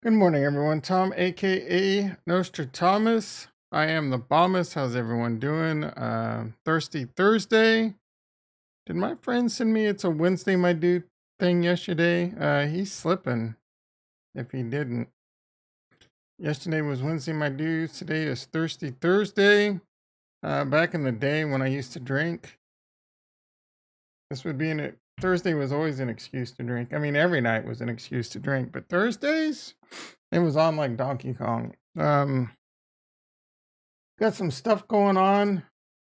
Good morning, everyone. Tom, aka Nostradamus. I am the Bommus. How's everyone doing? Thirsty Thursday. Did my friend send me it's a Wednesday, my dude thing yesterday? He's slipping if he didn't. Yesterday was Wednesday, my dudes. Today is Thirsty Thursday. Back in the day when I used to drink, this would be Thursday was always an excuse to drink. I mean, every night was an excuse to drink, but Thursdays, it was on like Donkey Kong. Got some stuff going on.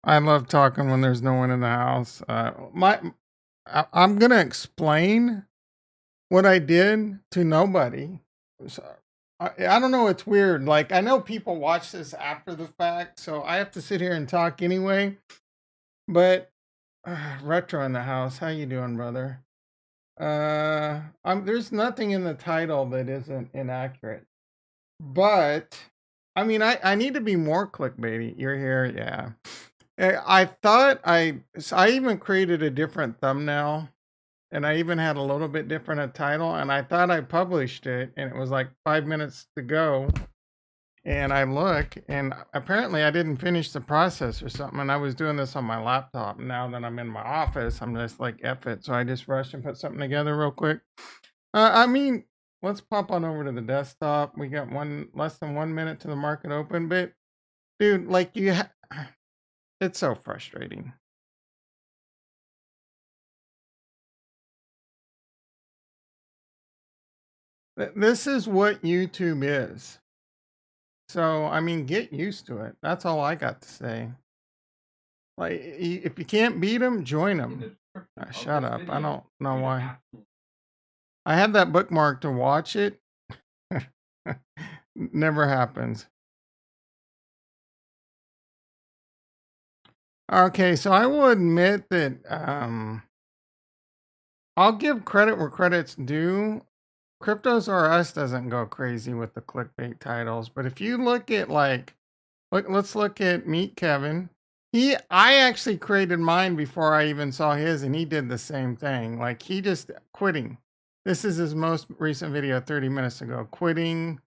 I love talking when there's no one in the house. I'm gonna explain what I did to nobody. So, I don't know. It's weird. Like I know people watch this after the fact, so I have to sit here and talk anyway. But Retro in the house. How you doing, brother? There's nothing in the title that isn't inaccurate. But I mean, I need to be more clickbaity. You're here, yeah. I thought I even created a different thumbnail, and I even had a little bit different a title, and I thought I published it, and it was like 5 minutes to go, and I look, and apparently I didn't finish the process or something, and I was doing this on my laptop. Now that I'm in my office, I'm just like F it, so I just rushed and put something together real quick. I mean, let's pop on over to the desktop. We got less than 1 minute to the market open, but dude, like it's so frustrating. This is what YouTube is. So, I mean, get used to it. That's all I got to say. Like, if you can't beat them, join them. Shut up. I don't know why. I had that bookmark to watch it. Never happens. Okay, so I will admit that I'll give credit where credit's due. Cryptos R Us doesn't go crazy with the clickbait titles, but if you look at let's look at Meet Kevin. I actually created mine before I even saw his, and he did the same thing. Like he just quitting. This is his most recent video 30 minutes ago. Quitting,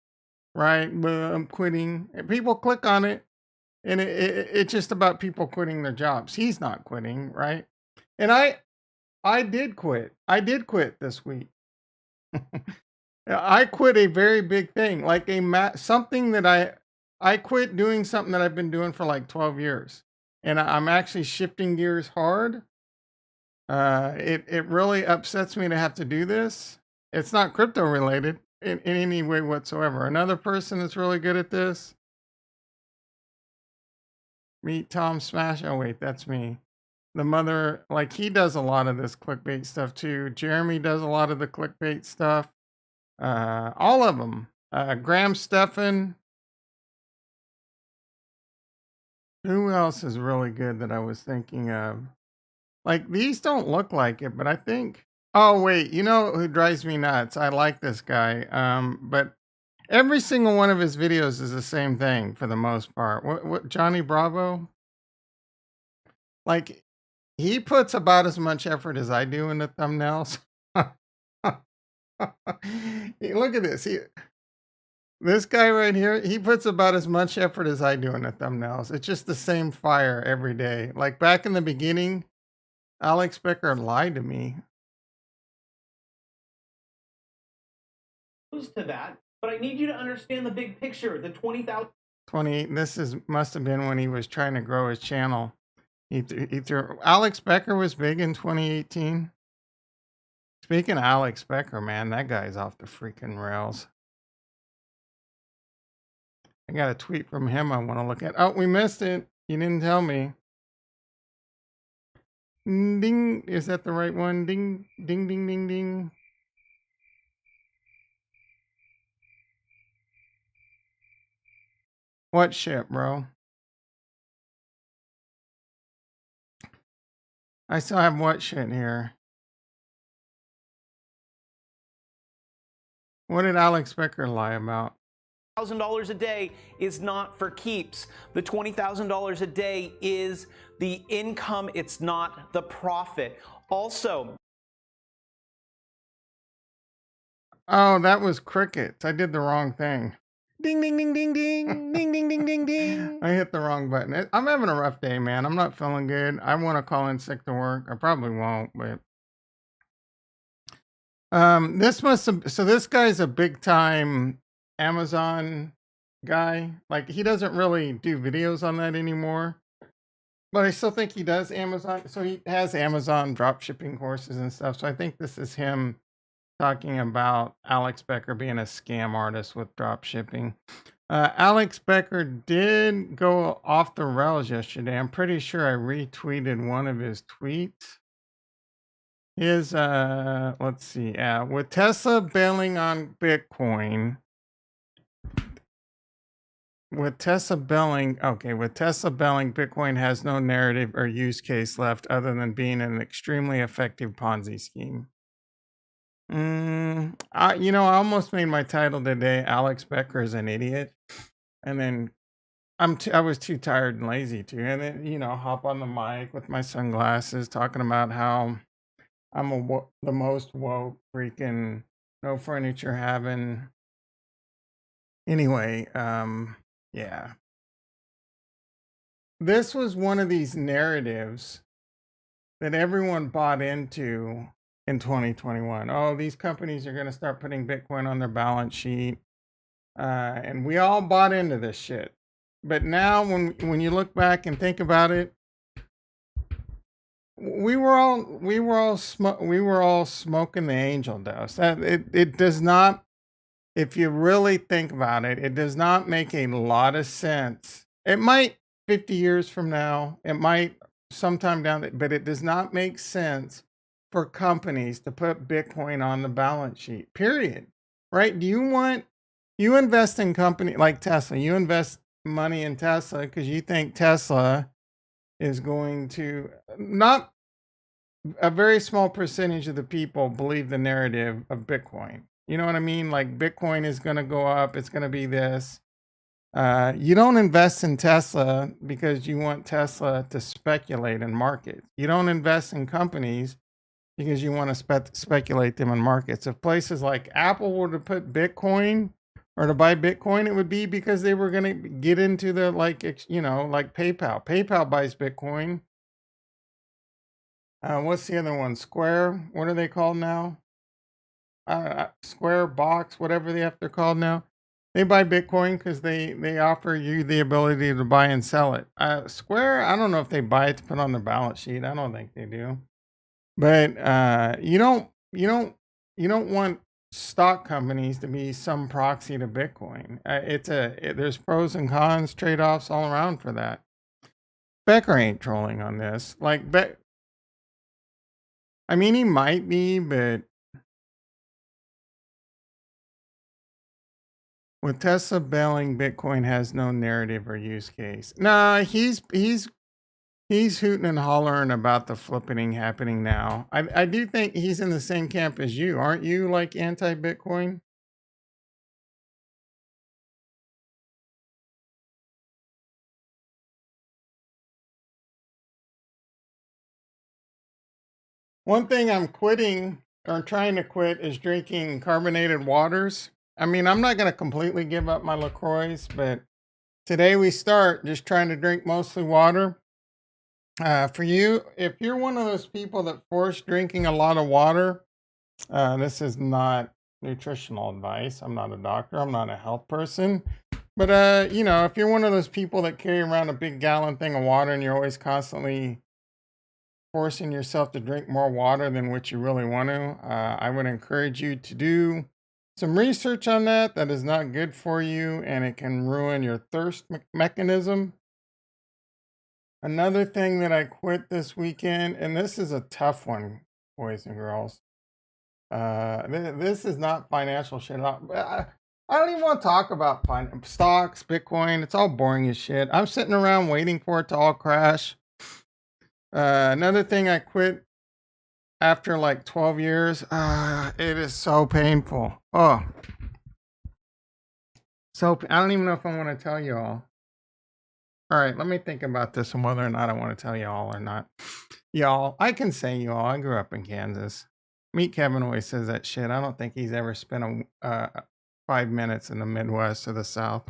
right? I'm quitting. And people click on it, and it's just about people quitting their jobs. He's not quitting, right? And I did quit. I did quit this week. I quit a very big thing, like something that I quit doing something that I've been doing for like 12 years. And I'm actually shifting gears hard. It really upsets me to have to do this. It's not crypto related in any way whatsoever. Another person that's really good at this. Meet Tom Smash. Oh wait, that's me. The mother, like he does a lot of this clickbait stuff too. Jeremy does a lot of the clickbait stuff. All of them. Graham Stephan. Who else is really good that I was thinking of? Like these don't look like it, but I think. Oh wait, you know who drives me nuts? I like this guy. But every single one of his videos is the same thing for the most part. What Johnny Bravo? Like he puts about as much effort as I do in the thumbnails. Look at this. This guy right here, he puts about as much effort as I do in the thumbnails. It's just the same fire every day. Like back in the beginning, Alex Becker lied to me. To that, but I need you to understand the big picture. The 20,000. 20. Must have been when he was trying to grow his channel. He threw. Alex Becker was big in 2018. Speaking of Alex Becker, man, that guy's off the freaking rails. I got a tweet from him I want to look at. Oh, we missed it. You didn't tell me. Ding. Is that the right one? Ding, ding, ding, ding, ding. What shit, bro? I still have what shit here? What did Alex Becker lie about? $1,000 a day is not for keeps. The $20,000 a day is the income, it's not the profit. Also, Oh, that was crickets. I did the wrong thing. Ding, ding, ding, ding, ding, ding, ding, ding, ding, ding. I hit the wrong button. I'm having a rough day, man. I'm not feeling good. I want to call in sick to work. I probably won't, but this must have. So this guy's a big time Amazon guy. Like he doesn't really do videos on that anymore, but I still think he does Amazon. So he has Amazon drop shipping courses and stuff. So I think this is him talking about Alex Becker being a scam artist with drop shipping. Alex Becker did go off the rails yesterday. I'm pretty sure I retweeted one of his tweets. His let's see, with Tesla bailing on Bitcoin, with Tesla bailing, Bitcoin has no narrative or use case left other than being an extremely effective Ponzi scheme. I almost made my title today, Alex Becker is an idiot. And then I was too tired and lazy to. And then, hop on the mic with my sunglasses talking about how I'm the most woke freaking no furniture having. Anyway, yeah. This was one of these narratives that everyone bought into in 2021. Oh, these companies are going to start putting Bitcoin on their balance sheet. And we all bought into this shit. But now when you look back and think about it, we were all smoking the angel dust. It does not, if you really think about it, it does not make a lot of sense. It might 50 years from now, it might sometime down, but it does not make sense for companies to put Bitcoin on the balance sheet. Period. Right? You invest in company like Tesla. You invest money in Tesla because you think Tesla is going to, not a very small percentage of the people believe the narrative of Bitcoin. You know what I mean? Like Bitcoin is going to go up. It's going to be this. You don't invest in Tesla because you want Tesla to speculate in markets. You don't invest in companies because you want to speculate them in markets. If places like Apple were to put Bitcoin or to buy Bitcoin, it would be because they were going to get into the like PayPal. PayPal buys Bitcoin. What's the other one? Square. What are they called now? Square Box, whatever they're called now. They buy Bitcoin because they offer you the ability to buy and sell it. Square, I don't know if they buy it to put on their balance sheet. I don't think they do. But you don't want stock companies to be some proxy to Bitcoin. There's pros and cons, trade offs all around for that. Becker ain't trolling on this. I mean, he might be, but with Tesla bailing, Bitcoin has no narrative or use case. Nah, he's hooting and hollering about the flippening happening now. I do think he's in the same camp as you. Aren't you like anti-Bitcoin? One thing I'm quitting or trying to quit is drinking carbonated waters. I mean, I'm not going to completely give up my LaCroix, but today we start just trying to drink mostly water. For you, if you're one of those people that force drinking a lot of water, this is not nutritional advice. I'm not a doctor. I'm not a health person. But, if you're one of those people that carry around a big gallon thing of water and you're always constantly forcing yourself to drink more water than what you really want to, I would encourage you to do some research on that. That is not good for you and it can ruin your thirst mechanism. Another thing that I quit this weekend, and this is a tough one, boys and girls. This is not financial shit. I don't even want to talk about stocks, Bitcoin. It's all boring as shit. I'm sitting around waiting for it to all crash. Another thing I quit after like 12 years. It is so painful. Oh, I don't even know if I want to tell you all. All right, let me think about this and whether or not I want to tell you all or not. Y'all, I can say you all. I grew up in Kansas. Meet Kevin always says that shit. I don't think he's ever spent 5 minutes in the Midwest or the South.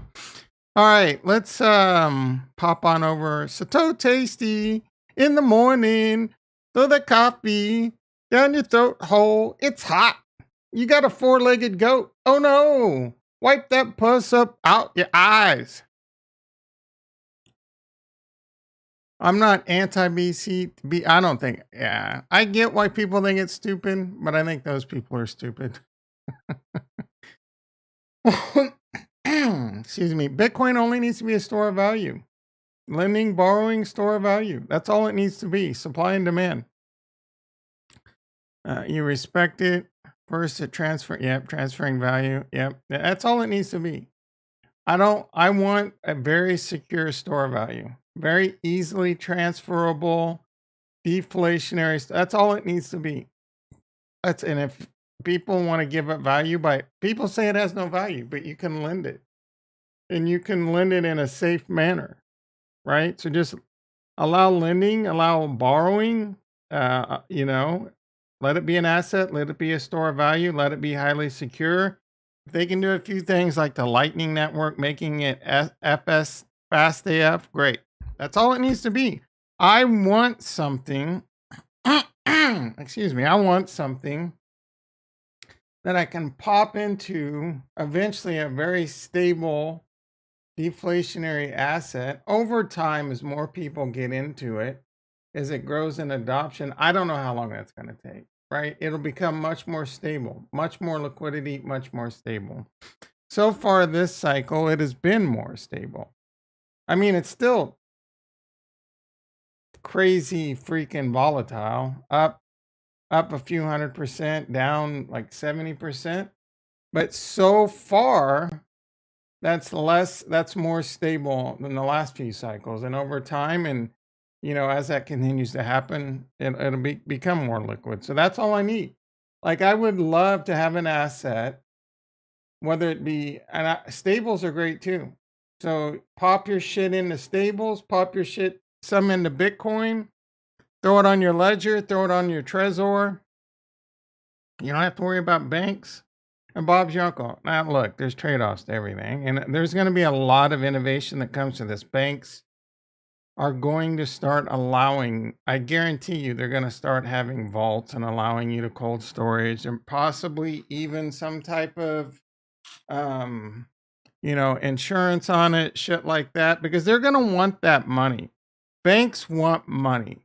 All right, let's pop on over. So tasty in the morning. Throw the coffee down your throat hole. It's hot. You got a four-legged goat. Oh no! Wipe that pus up out your eyes. I'm not anti-BC. I don't think. Yeah, I get why people think it's stupid, but I think those people are stupid. Excuse me. Bitcoin only needs to be a store of value. Lending, borrowing, store of value. That's all it needs to be. Supply and demand. You respect it. First, it transfer. Yep, transferring value. Yep, that's all it needs to be. I want a very secure store of value. Very easily transferable, deflationary. That's all it needs to be. And if people want to give it value people say it has no value, but you can lend it. And you can lend it in a safe manner, right? So just allow lending, allow borrowing, let it be an asset, let it be a store of value, let it be highly secure. If they can do a few things like the Lightning Network, making it FS fast AF, great. That's all it needs to be. I want something, excuse me, I want something that I can pop into eventually a very stable deflationary asset over time as more people get into it, as it grows in adoption. I don't know how long that's going to take, right? It'll become much more stable, much more liquidity, much more stable. So far this cycle, it has been more stable. I mean, it's still crazy freaking volatile, up a few 100%, down like 70%. But so far, that's more stable than the last few cycles. And over time, and as that continues to happen, it'll become more liquid. So that's all I need. Like, I would love to have an asset, whether it be, stables are great too. So pop your shit into stables, pop your shit some into Bitcoin, throw it on your ledger, throw it on your Trezor. You don't have to worry about banks. And Bob's your uncle. Now, look, there's trade-offs to everything. And there's going to be a lot of innovation that comes to this. Banks are going to start allowing, I guarantee you, they're going to start having vaults and allowing you to cold storage and possibly even some type of, insurance on it, shit like that, because they're going to want that money. Banks want money.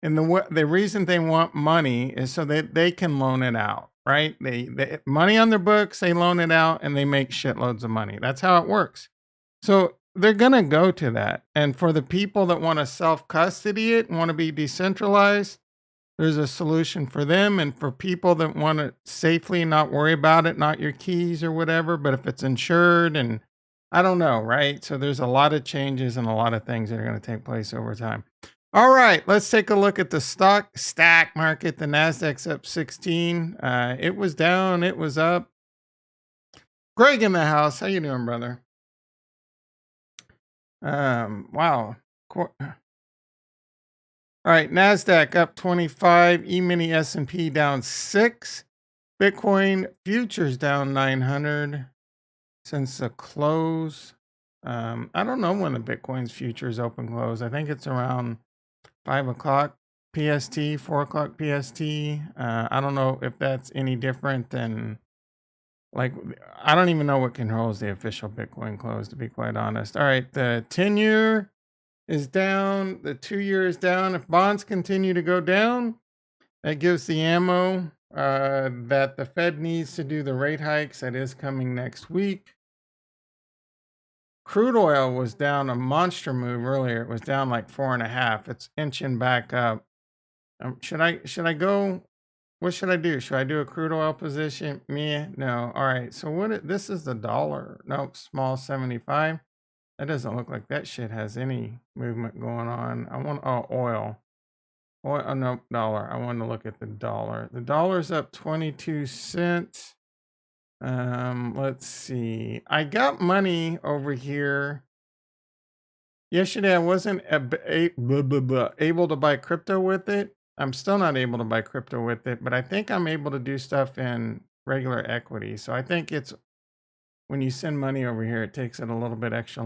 And the reason they want money is so that they can loan it out, right? They money on their books, they loan it out, and they make shitloads of money. That's how it works. So they're going to go to that. And for the people that want to self-custody it and want to be decentralized, there's a solution for them. And for people that want to safely not worry about it, not your keys or whatever, but if it's insured, and I don't know, right? So there's a lot of changes and a lot of things that are going to take place over time. All right, let's take a look at the stock market. The Nasdaq's up 16. It was down, it was up. Greg in the house. How you doing, brother? Wow. All right, Nasdaq up 25, E-mini S&P down 6. Bitcoin futures down 900 since the close. I don't know when the Bitcoin's futures open close. I think it's around 5 o'clock PST, 4 o'clock PST. I don't know if that's any different than, like, I don't even know what controls the official Bitcoin close, to be quite honest. All right, the 10-year is down. The 2-year is down. If bonds continue to go down, that gives the ammo that the Fed needs to do the rate hikes. That is coming next week. Crude oil was down a monster move earlier. It was down like 4.5. It's inching back up. Should I go? What should I do? Should I do a crude oil position? Meh, no. All right. So this is the dollar. Nope. Small 75. That doesn't look like that shit has any movement going on. Oil. Oil, no, dollar. I want to look at the dollar. The dollar's up 22 cents. Let's see. I got money over here. Yesterday I wasn't able to buy crypto with it. I'm still not able to buy crypto with it, but I think I'm able to do stuff in regular equity. So I think it's when you send money over here, it takes it a little bit extra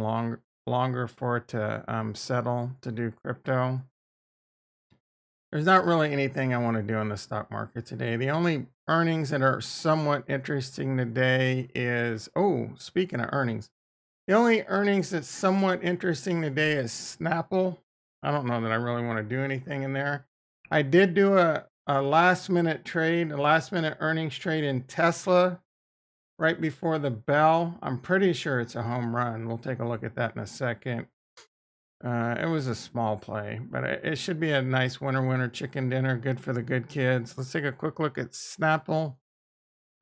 longer for it to settle to do crypto. There's not really anything I want to do in the stock market today. The only earnings that are somewhat interesting today is, oh, speaking of earnings, the only earnings that's somewhat interesting today is Snapple. I don't know that I really want to do anything in there. I did do a last minute trade, a last minute earnings trade in Tesla right before the bell. I'm pretty sure it's a home run. We'll take a look at that in a second. It was a small play, but it should be a nice winter chicken dinner, good for the good kids. Let's take a quick look at Snapple.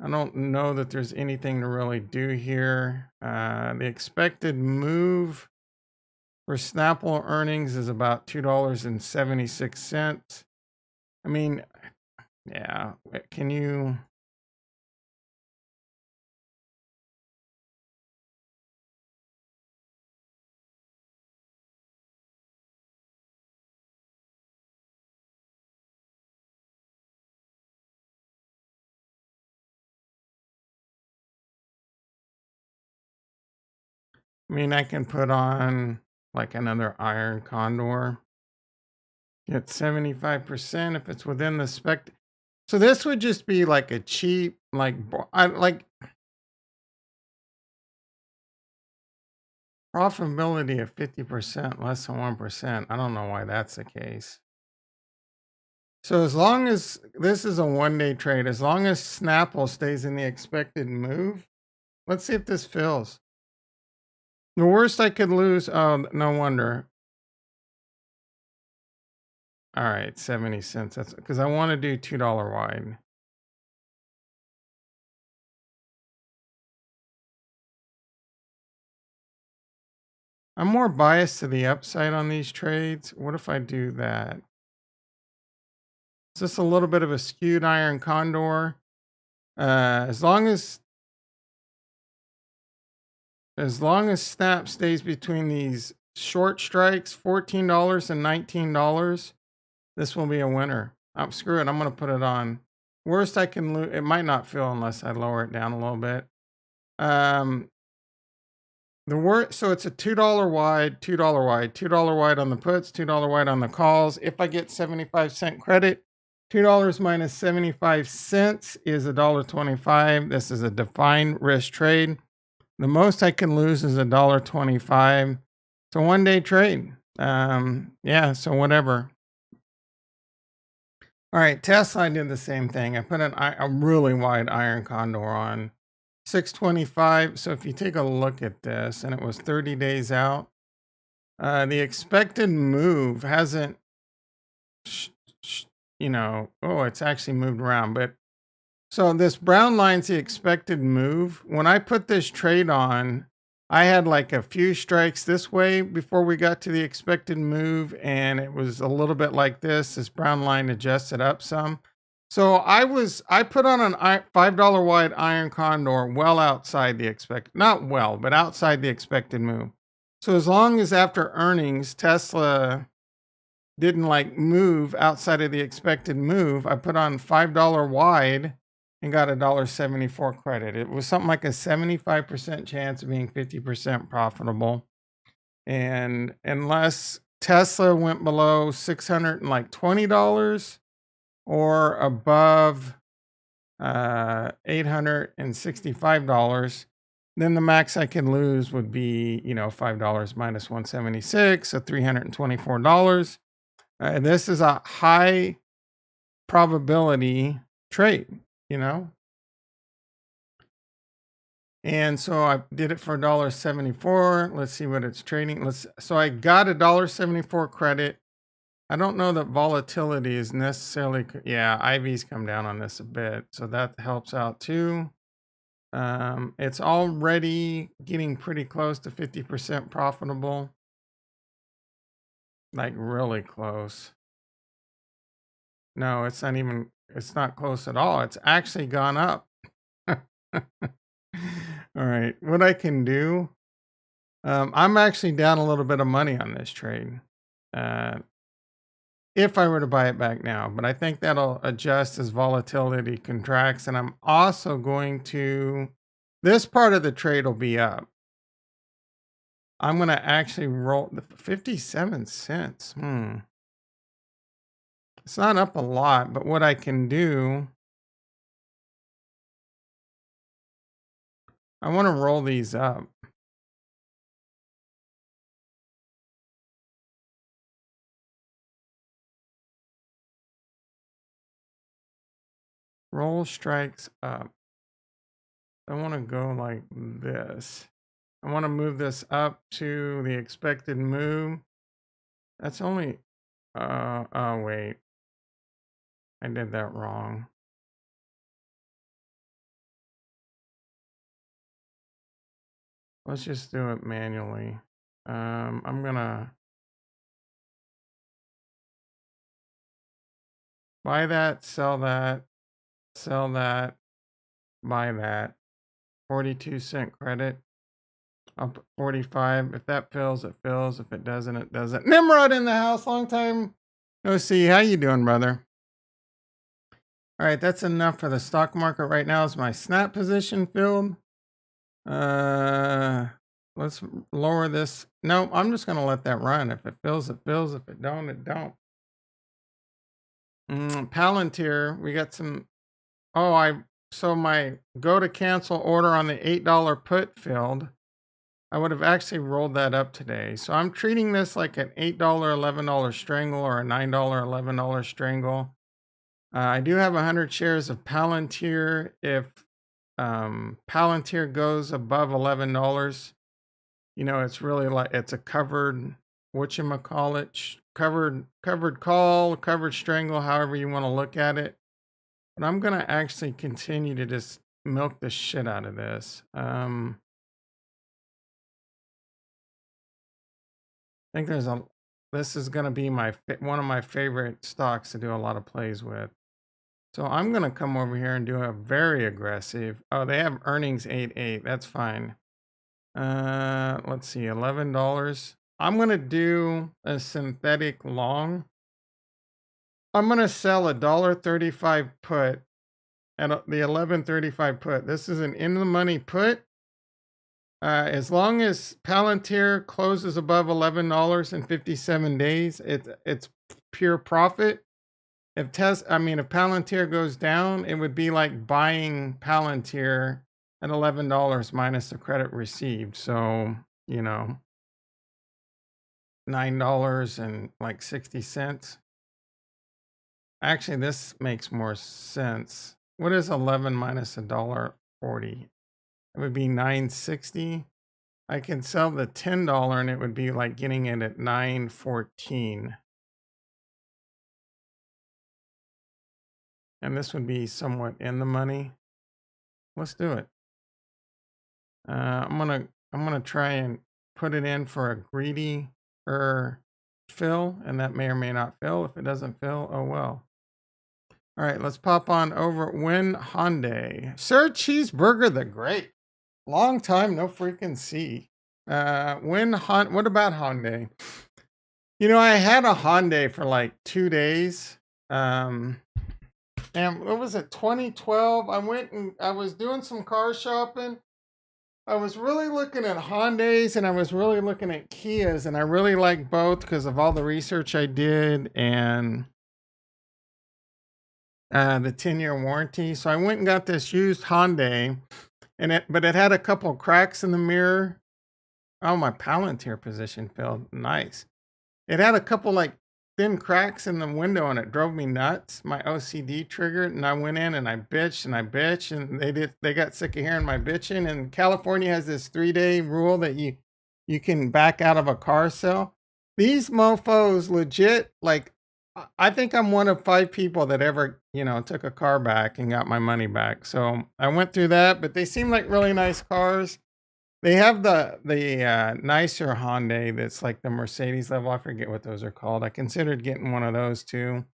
I don't know that there's anything to really do here. The expected move for Snapple earnings is about $2.76. I mean, yeah, can you? I mean, I can put on like another iron condor. Get 75% if it's within the spec. So this would just be like a cheap, like profitability of 50%, less than 1%. I don't know why that's the case. So as long as this is a 1-day trade, as long as Snapple stays in the expected move, let's see if this fills. The worst I could lose, oh, no wonder. All right, 70 cents. That's because I want to do $2 wide. I'm more biased to the upside on these trades. What if I do that? It's just a little bit of a skewed iron condor. As long as Snap stays between these short strikes, $14 and $19, this will be a winner. Screw it. I'm going to put it on. Worst I can lose. It might not fill unless I lower it down a little bit. The worst. So it's a $2 wide, $2 wide, $2 wide on the puts, $2 wide on the calls. If I get 75-cent credit, $2 minus 75 cents is $1.25. This is a defined risk trade. The most I can lose is $1.25. It's a 1-day trade. Yeah, so whatever. All right, Tesla, I did the same thing. I put a really wide iron condor on 625. So if you take a look at this, and it was 30 days out, the expected move hasn't, oh, it's actually moved around, but so this brown line's the expected move. When I put this trade on, I had like a few strikes this way before we got to the expected move, and it was a little bit like this. This brown line adjusted up some. So I put on an $5 wide iron condor well outside the not well, but outside the expected move. So as long as after earnings, Tesla didn't like move outside of the expected move, I put on $5 wide and got $1.74 credit. It was something like a 75% chance of being 50% profitable. And unless Tesla went below $620 or above $865, then the max I could lose would be, $5 minus 176, so $324. This is a high probability trade, And so I did it for $1.74. Let's see what it's trading. So I got $1.74 credit. I don't know that volatility is necessarily, yeah, IV's come down on this a bit. So that helps out too. It's already getting pretty close to 50% profitable. Like really close. No, it's not close at all. It's actually gone up. All right, what I can do, I'm actually down a little bit of money on this trade. if I were to buy it back now, but I think that'll adjust as volatility contracts. And I'm also going to, this part of the trade will be up. I'm going to actually roll the 57 cents. It's not up a lot, but what I can do, I want to roll these up. Roll strikes up. I want to go like this. I want to move this up to the expected move. That's only, oh wait, I did that wrong. Let's just do it manually. I'm gonna buy that, sell that, buy that. 42-cent credit. I'll put 45. If that fills, it fills. If it doesn't, it doesn't. Nimrod in the house. Long time no see. How you doing, brother? All right, that's enough for the stock market right now. Is my snap position filled? Let's lower this. No, I'm just gonna let that run. If it fills, it fills. If it don't, it don't. Palantir, we got some. Oh, so my go to cancel order on the $8 put filled. I would have actually rolled that up today. So I'm treating this like an $8, $11 strangle or a $9, $11 strangle. I do have 100 shares of Palantir. If Palantir goes above $11, you know, it's really like it's a covered, whatchamacallit, covered call, covered strangle, however you want to look at it. But I'm going to actually continue to just milk the shit out of this. I think this is going to be one of my favorite stocks to do a lot of plays with. So I'm going to come over here and do a very aggressive. Oh, they have earnings 8.8. That's fine. Let's see, $11. I'm going to do a synthetic long. I'm going to sell a $1.35 put at the 11.35 put. This is an in the money put. As long as Palantir closes above $11 in 57 days, it's pure profit. If Palantir goes down, it would be like buying Palantir at $11 minus the credit received. So, you know, $9.60. Actually, this makes more sense. What is 11 minus $1.40? It would be $9.60. I can sell the $10 and it would be like getting it at $9.14. And this would be somewhat in the money. Let's do it. I'm gonna try and put it in for a greedy fill, and that may or may not fill. If it doesn't fill, oh well. All right, let's pop on over Win Hyundai. Sir Cheeseburger the Great. Long time no freaking see. What about Hyundai? You know, I had a Hyundai for like 2 days. And what was it, 2012? I was doing some car shopping. I was really looking at Hyundais and I was really looking at Kias, and I really like both because of all the research I did and the 10-year warranty. So I went and got this used Hyundai, but it had a couple cracks in the mirror. Oh, my Palantir position felt nice. It had a couple like thin cracks in the window and it drove me nuts. My OCD triggered, and I went in and I bitched and they got sick of hearing my bitching. And California has this 3-day rule that you can back out of a car sale. These mofos legit, like, I think I'm one of 5 people that ever, took a car back and got my money back. So I went through that, but they seem like really nice cars. They have the nicer Hyundai that's like the Mercedes level. I forget what those are called. I considered getting one of those too.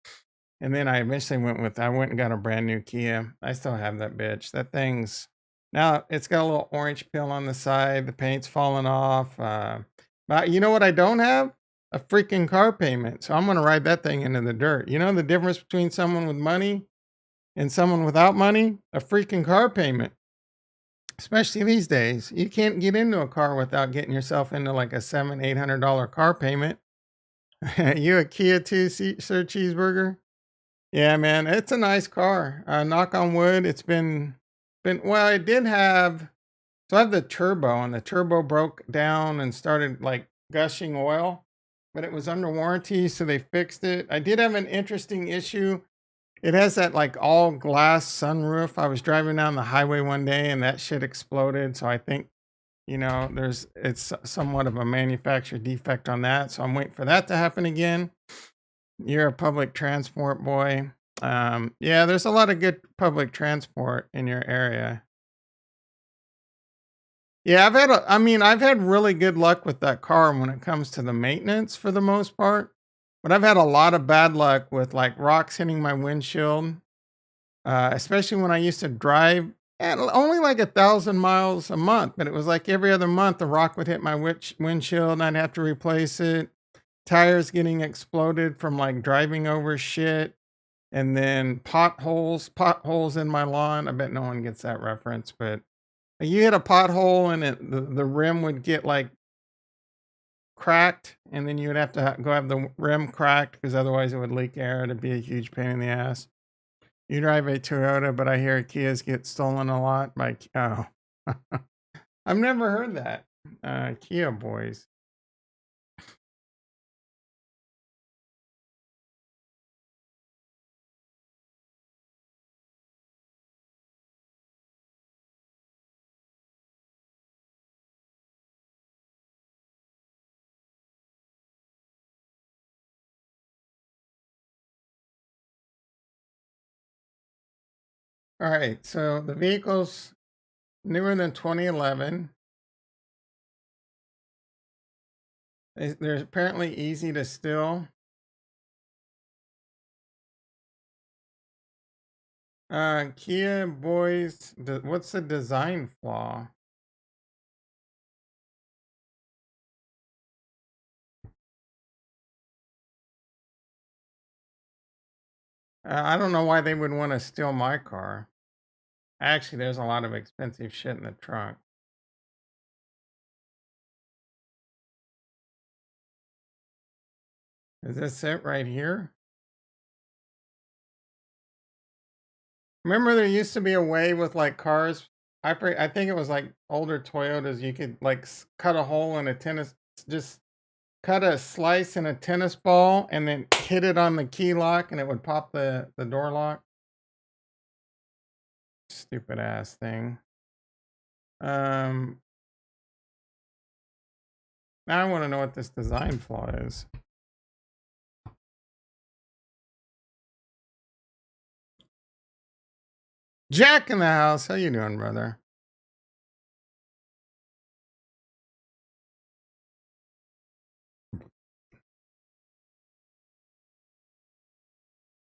And then I eventually went and got a brand new Kia. I still have that bitch. That thing's, now it's got a little orange peel on the side. The paint's falling off. But you know what I don't have? a freaking car payment. So I'm going to ride that thing into the dirt. You know the difference between someone with money and someone without money? A freaking car payment. Especially these days. You can't get into a car without getting yourself into like a $700-800 car payment. You a Kia too, Sir Cheeseburger? Yeah, man, it's a nice car. Knock on wood, it's been well, it did have so I have the turbo and the turbo broke down and started like gushing oil, but it was under warranty, so they fixed it. I did have an interesting issue. It has that like all glass sunroof. I was driving down the highway one day and that shit exploded, so I think it's somewhat of a manufacturer defect on that. So I'm waiting for that to happen again. You're a public transport boy. Yeah, there's a lot of good public transport in your area. Yeah, I've had really good luck with that car when it comes to the maintenance for the most part. But I've had a lot of bad luck with like rocks hitting my windshield. Especially when I used to drive at only like 1,000 miles a month, but it was like every other month the rock would hit my windshield and I'd have to replace it. Tires getting exploded from like driving over shit, and then potholes in my lawn. I bet no one gets that reference, but you hit a pothole and the rim would get like cracked, and then you would have to go have the rim cracked because otherwise it would leak air. It'd be a huge pain in the ass. You drive a Toyota, but I hear Kias get stolen a lot by oh. I've never heard that. Kia boys. All right, so the vehicle's newer than 2011. They're apparently easy to steal. Kia boys, what's the design flaw? I don't know why they would want to steal my car. Actually, there's a lot of expensive shit in the trunk. Is this it right here? Remember there used to be a way with like cars. I think it was like older Toyotas. You could like cut a hole in a tennis, just cut a slice in a tennis ball and then hit it on the key lock and it would pop the door lock. Stupid ass thing. Now I want to know what this design flaw is. Jack in the house. How you doing, brother?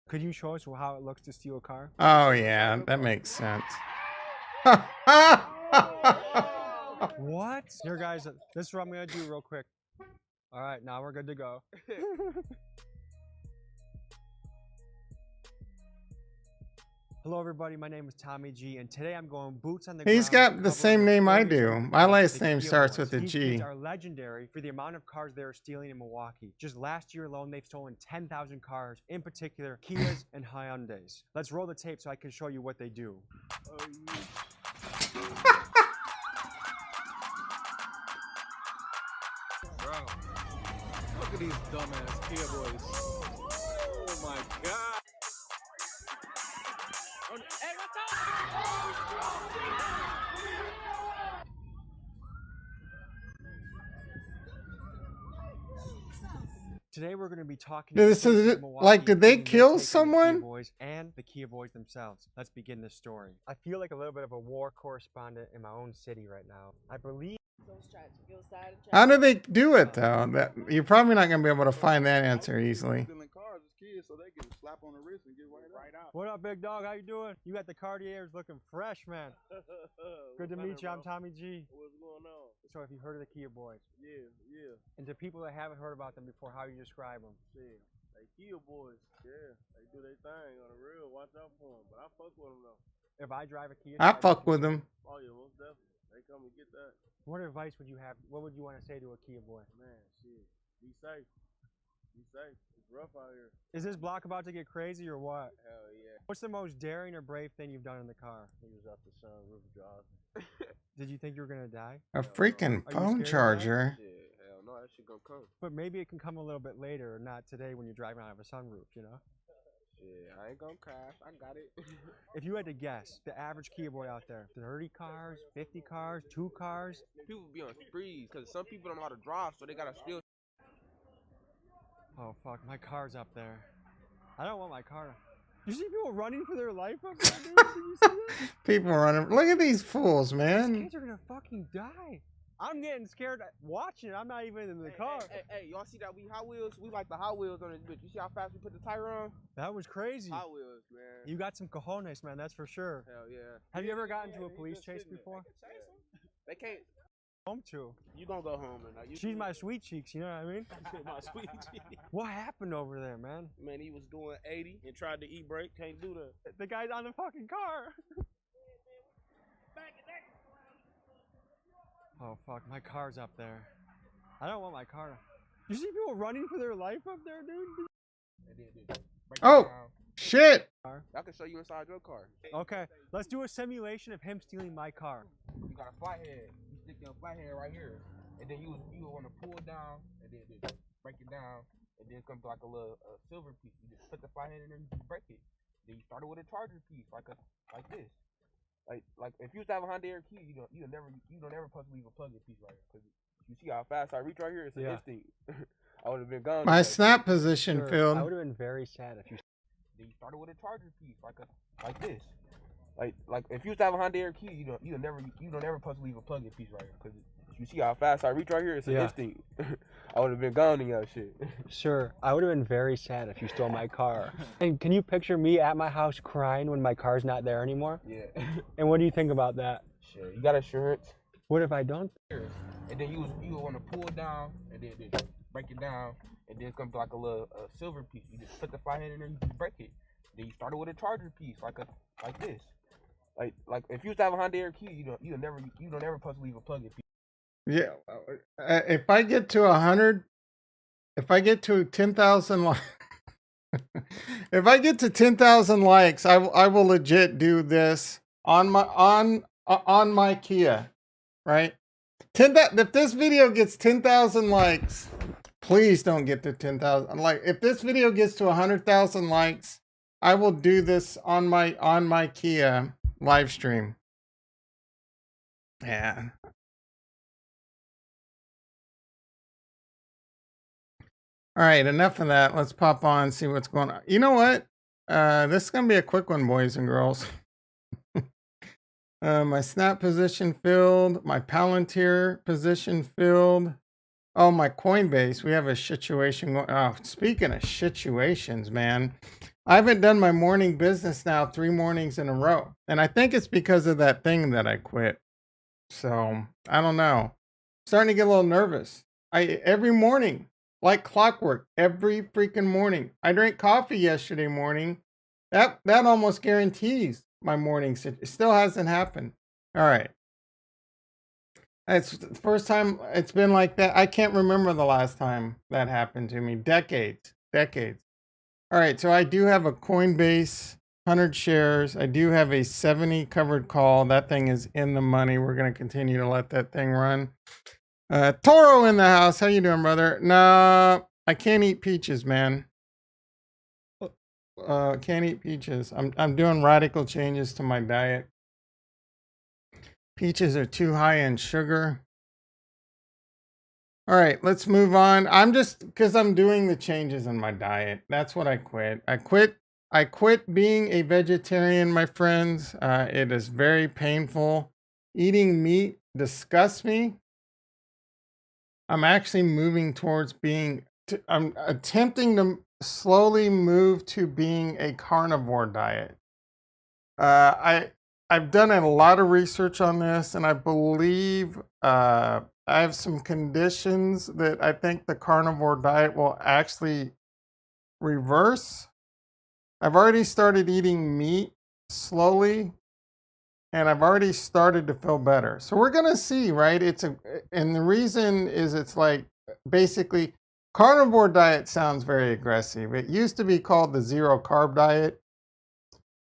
Could you show us how it looks to steal a car? Oh yeah, that makes sense. What? Here, guys, this is what I'm gonna do real quick. All right, now we're good to go. Hello, everybody. My name is Tommy G, and today I'm going boots on the ground. He's got the same name I do. My last name starts with a G. These kids are legendary for the amount of cars they're stealing in Milwaukee. Just last year alone, they've stolen 10,000 cars, in particular Kias and Hyundais. Let's roll the tape so I can show you what they do. Bro, look at these dumbass Kia boys. Oh my god. Hey, what's up? Today we're going to be talking. This is like, did they kill someone? The Kia boys and the Kia boys themselves. Let's begin this story. I feel like a little bit of a war correspondent in my own city right now. I believe. How do they do it though? That you're probably not gonna be able to find that answer easily. Kia so they can slap on the wrist and get right out. What up, big dog? How you doing? You got the Cartiers looking fresh, man. Good to meet you. I'm Tommy G. What's going on? So have you heard of the Kia boys? Yeah. And to people that haven't heard about them before, how you describe them? Shit. They Kia boys. Yeah. They do their thing on the real. Watch out for them. But I fuck with them though. If I drive a Kia, I fuck with them. Oh yeah, most definitely. They come and get that. what advice would you have? What would you want to say to a Kia boy? Man, shit. Be safe. Be safe. It's rough out here. Is this block about to get crazy or what? Hell yeah. What's the most daring or brave thing you've done in the car? He was up the sunroof driving. Did you think you were gonna die? A freaking Are you phone scared of that? charger. Shit, hell no, that shit gonna come. But maybe it can come a little bit later, or not today when you're driving out of a sunroof, you know? Shit, I ain't gonna crash. I got it. If you had to guess, the average Kia boy out there, 30 cars, 50 cars, 2 cars? People be on sprees because some people don't know how to drive, so they gotta steal. Oh fuck, my car's up there. I don't want my car to... You see people running for their life up there, dude? Did you see that? People running. Look at these fools, These man. kids are gonna fucking die. I'm getting scared watching it. I'm not even in the car. Hey, y'all see that we Hot Wheels? We like the Hot Wheels on this bitch. You see how fast we put the tire on? That was crazy. Hot Wheels, man. You got some cojones, man, that's for sure. Hell yeah. Have you ever gotten into a police chase before? They can't. Home to. You gonna go home and you She's my sweet cheeks, you know what I mean? my sweet What happened over there, man? Man, he was doing 80 and tried to e-brake. Can't do that. The guy's on the fucking car. Oh fuck, my car's up there. I don't want my car to... You see people running for their life up there, dude? Oh, shit. I can show you inside your car. Okay, let's do a simulation of him stealing my car. You got a flathead. You stick your flathead right here, and then you want to pull it down, and then break it down, and then it comes like a little silver piece. You just put the flathead in there and you break it. Then you start it with a charger piece, like this. Like if you used to have a Honda Air key, you don't never supposed to leave a plug-in piece right here, because you see how fast I reach right here. It's an instinct. I would have been gone. My snap position Sure, filled. I would have been very sad if you... Then you started with a charger piece, like this. Like if you used to have a Honda Air key, you don't never supposed to leave a plug-in piece right here, because you see how fast I reach right here. It's an instinct. I would have been gone in your shit. Sure, I would have been very sad if you stole my car. And can you picture me at my house crying when my car's not there anymore? Yeah. And what do you think about that? Shit, you got insurance. What if I don't? And then you want to pull it down, and then break it down, and then it comes like a little silver piece. You just put the flathead in there and you break it. Then you start it with a charger piece, like this. Like if you used to have a Honda Air key, you don't never supposed to leave a plug-in piece. Yeah. If I get to 100, if I get to 10,000 likes, if I get to 10,000 likes, I will legit do this on my Kia, right? If this video gets 10,000 likes, please don't get to 10,000. Like if this video gets to 100,000 likes, I will do this on my Kia live stream. Yeah. All right, enough of that. Let's pop on and see what's going on. You know what? This is going to be a quick one, boys and girls. My snap position filled. My Palantir position filled. Oh, my Coinbase. We have a situation. Oh, speaking of situations, man. I haven't done my morning business now 3 mornings in a row. And I think it's because of that thing that I quit. So, I don't know. Starting to get a little nervous. Every morning. Like clockwork, every freaking morning. I drank coffee yesterday morning. That almost guarantees my morning. It still hasn't happened. All right. It's the first time it's been like that. I can't remember the last time that happened to me. Decades. All right. So I do have a Coinbase 100 shares. I do have a 70 covered call. That thing is in the money. We're going to continue to let that thing run. Toro in the house. How you doing, brother? No, I can't eat peaches, man. Can't eat peaches. I'm doing radical changes to my diet. Peaches are too high in sugar. All right, let's move on. Because I'm doing the changes in my diet. That's what I quit. I quit being a vegetarian, my friends. It is very painful. Eating meat disgusts me. I'm actually moving towards I'm attempting to slowly move to being a carnivore diet. I've done a lot of research on this, and I believe I have some conditions that I think the carnivore diet will actually reverse. I've already started eating meat slowly, and I've already started to feel better. So we're gonna see, right? And the reason is it's like basically carnivore diet sounds very aggressive. It used to be called the zero carb diet.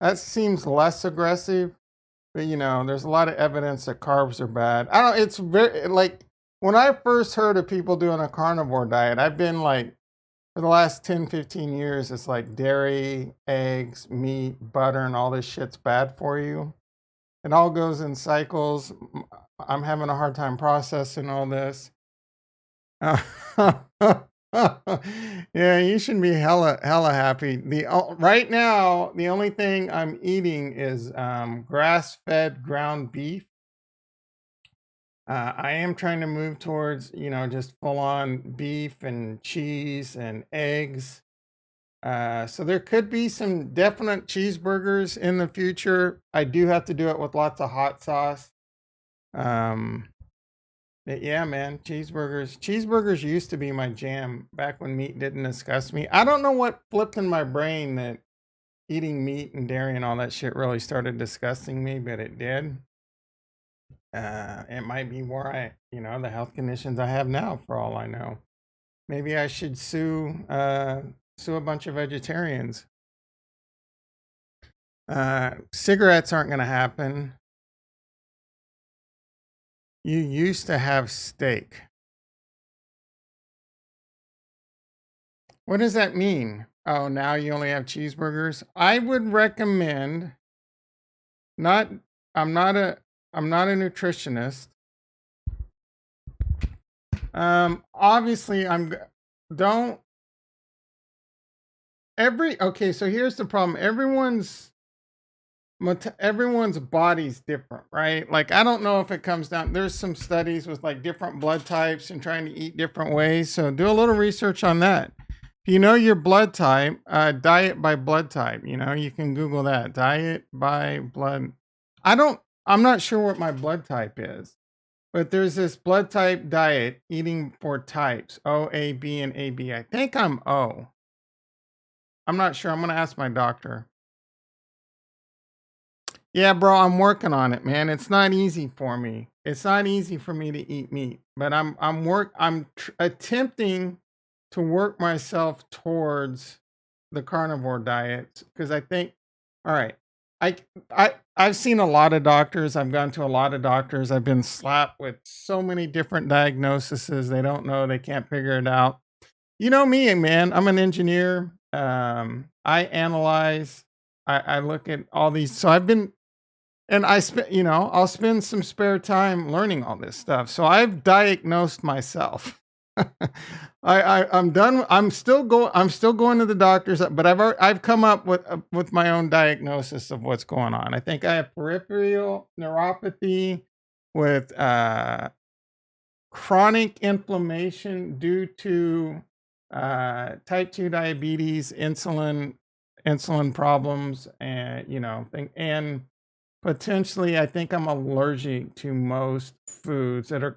That seems less aggressive, but there's a lot of evidence that carbs are bad. I don't. It's very like when I first heard of people doing a carnivore diet, I've been like for the last 10, 15 years, it's like dairy, eggs, meat, butter, and all this shit's bad for you. It all goes in cycles. I'm having a hard time processing all this. Yeah, you should be hella happy. Right now, the only thing I'm eating is grass-fed ground beef. I am trying to move towards, just full-on beef and cheese and eggs. So there could be some definite cheeseburgers in the future. I do have to do it with lots of hot sauce. But yeah, man, cheeseburgers. Cheeseburgers used to be my jam back when meat didn't disgust me. I don't know what flipped in my brain that eating meat and dairy and all that shit really started disgusting me, but it did. It might be where the health conditions I have now, for all I know. Maybe I should sue a bunch of vegetarians. Cigarettes aren't going to happen. You used to have steak. What does that mean? Oh, now you only have cheeseburgers? I would recommend not I'm not a nutritionist. Obviously don't okay, so here's the problem. Everyone's body's different, right? Like, I don't know if it comes down, there's some studies with like different blood types and trying to eat different ways. So do a little research on that. If you know your blood type, diet by blood type, you can Google that, diet by blood. I'm not sure what my blood type is, but there's this blood type diet eating for types, O, A, B, and AB. I think I'm O. I'm not sure. I'm going to ask my doctor. Yeah, bro, I'm working on it, man. It's not easy for me. It's not easy for me to eat meat, but I'm attempting to work myself towards the carnivore diet because I think, all right, I've seen a lot of doctors. I've gone to a lot of doctors. I've been slapped with so many different diagnoses. They don't know. They can't figure it out. You know me, man. I'm an engineer. I analyze. I look at all these. So I've been, and I'll spend some spare time learning all this stuff. So I've diagnosed myself. I'm done. I'm still going to the doctors, but I've come up with my own diagnosis of what's going on. I think I have peripheral neuropathy with chronic inflammation due to type 2 diabetes, insulin problems, and and potentially I think I'm allergic to most foods that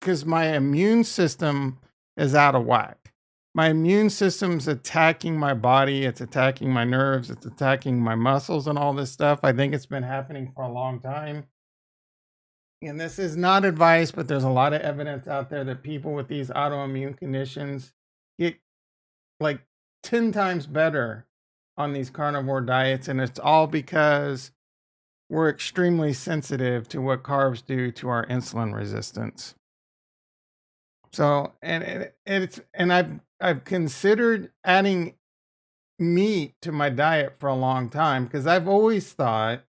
because my immune system is out of whack. My immune system's attacking my body, it's attacking my nerves, it's attacking my muscles and all this stuff. I think it's been happening for a long time. And this is not advice, but there's a lot of evidence out there that people with these autoimmune conditions get like 10 times better on these carnivore diets. And it's all because we're extremely sensitive to what carbs do to our insulin resistance. So, and I've considered adding meat to my diet for a long time because I've always thought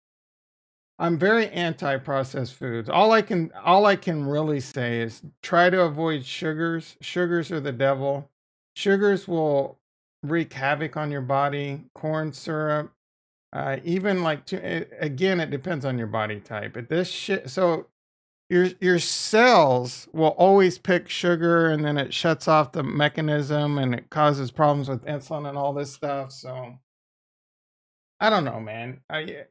I'm very anti-processed foods. All I can really say is try to avoid sugars. Sugars are the devil. Sugars will wreak havoc on your body. Corn syrup, even again, it depends on your body type. But this shit, so your cells will always pick sugar, and then it shuts off the mechanism and it causes problems with insulin and all this stuff. So I don't know, man.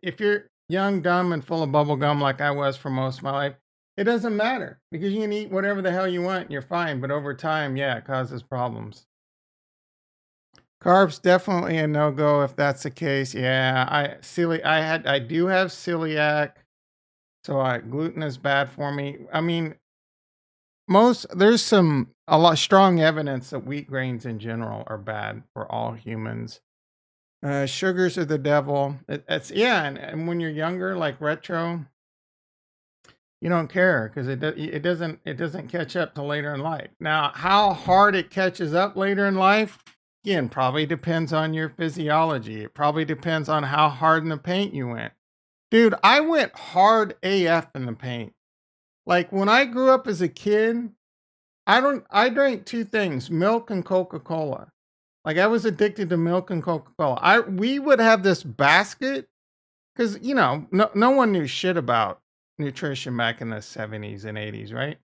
If you're young, dumb, and full of bubble gum like I was for most of my life, it doesn't matter because you can eat whatever the hell you want and you're fine. But over time, yeah, it causes problems. Carbs definitely a no go if that's the case. Yeah, I do have celiac, so gluten is bad for me. I mean, there's a lot strong evidence that wheat grains in general are bad for all humans. Sugars are the devil. It's yeah, and when you're younger, like retro, you don't care because it doesn't catch up till later in life. Now, how hard it catches up later in life, again, probably depends on your physiology. It probably depends on how hard in the paint you went. Dude, I went hard AF in the paint. Like when I grew up as a kid, I drank two things, milk and Coca-Cola. Like I was addicted to milk and Coca-Cola. We would have this basket because no one knew shit about nutrition back in the 70s and 80s, right?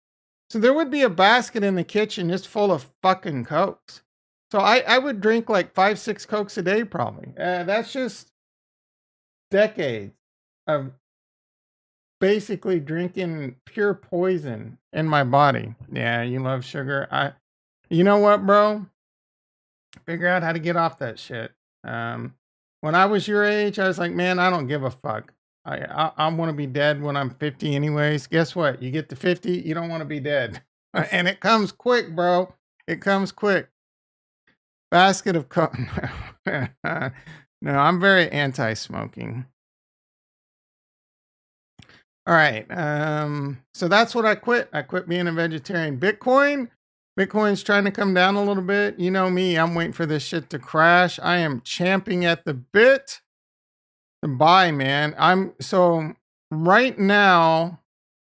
So there would be a basket in the kitchen just full of fucking Cokes. So I would drink like 5, 6 Cokes a day probably. That's just decades of basically drinking pure poison in my body. Yeah, you love sugar. You know what, bro? Figure out how to get off that shit. Um, when I was your age, I was like, man, I don't give a fuck. I want to be dead when I'm 50 anyways. Guess what? You get to 50, you don't want to be dead. And it comes quick, bro. It comes quick. Basket of no, I'm very anti-smoking. All right. So that's what I quit. I quit being a vegetarian. Bitcoin's trying to come down a little bit. You know me, I'm waiting for this shit to crash. I am champing at the bit to buy, man. So right now,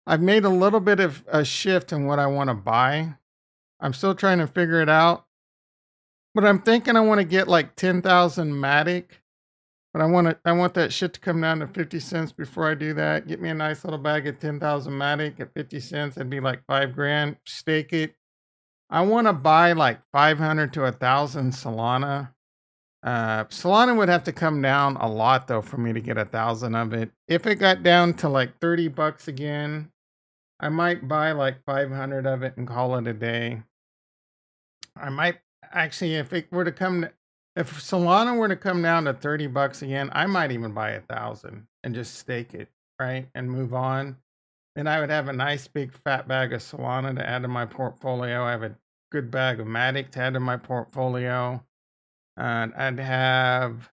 I've made a little bit of a shift in what I want to buy. I'm still trying to figure it out. But I'm thinking I want to get like 10,000 Matic. But I want that shit to come down to 50 cents before I do that. Get me a nice little bag of 10,000 Matic at 50 cents. That'd be like 5 grand. Stake it. I want to buy like 500 to 1,000 Solana. Solana would have to come down a lot though for me to get 1,000 of it. If it got down to like $30 again, I might buy like 500 of it and call it a day. I might actually, if Solana were to come down to $30 again, I might even buy 1,000 and just stake it, right? And move on. Then I would have a nice big fat bag of Solana to add to my portfolio. I have a good bag of Matic to add to my portfolio. And I'd have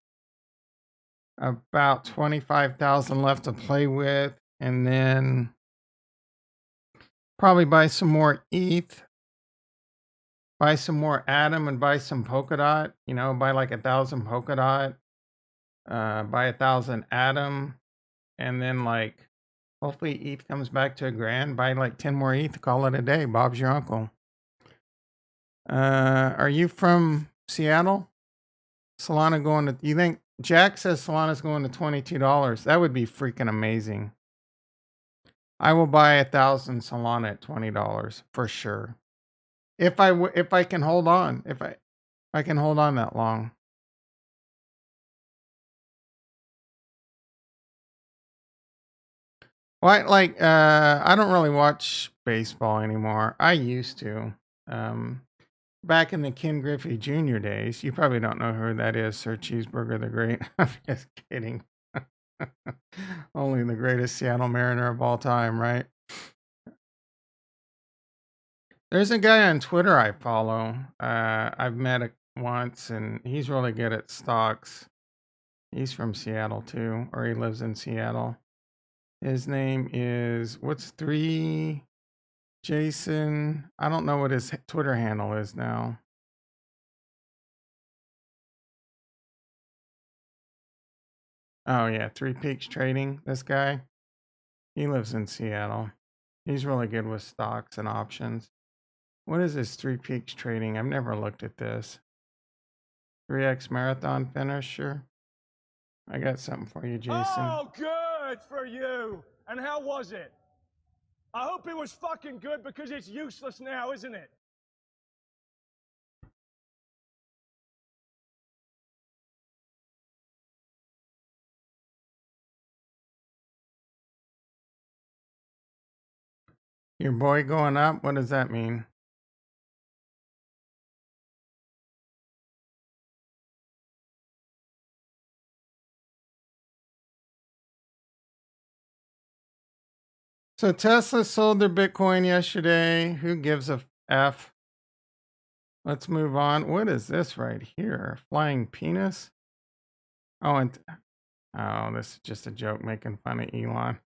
about 25,000 left to play with. And then probably buy some more ETH, buy some more Atom, and buy some Polkadot. Buy like 1,000 Polkadot, buy 1,000 Atom, and then like hopefully ETH comes back to $1,000. Buy like 10 more ETH, call it a day. Bob's your uncle. Are you from Seattle? Solana going to, you think Jack says Solana's going to $22? That would be freaking amazing. I will buy 1,000 Solana at $20 for sure. If I can hold on, if I can hold on that long. Well, I don't really watch baseball anymore. I used to. Back in the Ken Griffey Jr. days, you probably don't know who that is, Sir Cheeseburger the Great. I'm just kidding. Only the greatest Seattle Mariner of all time, right? There's a guy on Twitter I follow. I've met once, and he's really good at stocks. He's from Seattle too, or he lives in Seattle. His name is what's 3 Jason. I don't know what his Twitter handle is now. Oh yeah, 3 Peaks Trading. This guy, he lives in Seattle. He's really good with stocks and options. What is this 3 Peaks Trading? I've never looked at this. 3x marathon finisher. I got something for you, Jason. Oh, good for you. And how was it? I hope it was fucking good because it's useless now, isn't it? Your boy going up? What does that mean? So Tesla sold their Bitcoin yesterday. Who gives a F? Let's move on. What is this right here? Flying penis? Oh, and oh, this is just a joke making fun of Elon.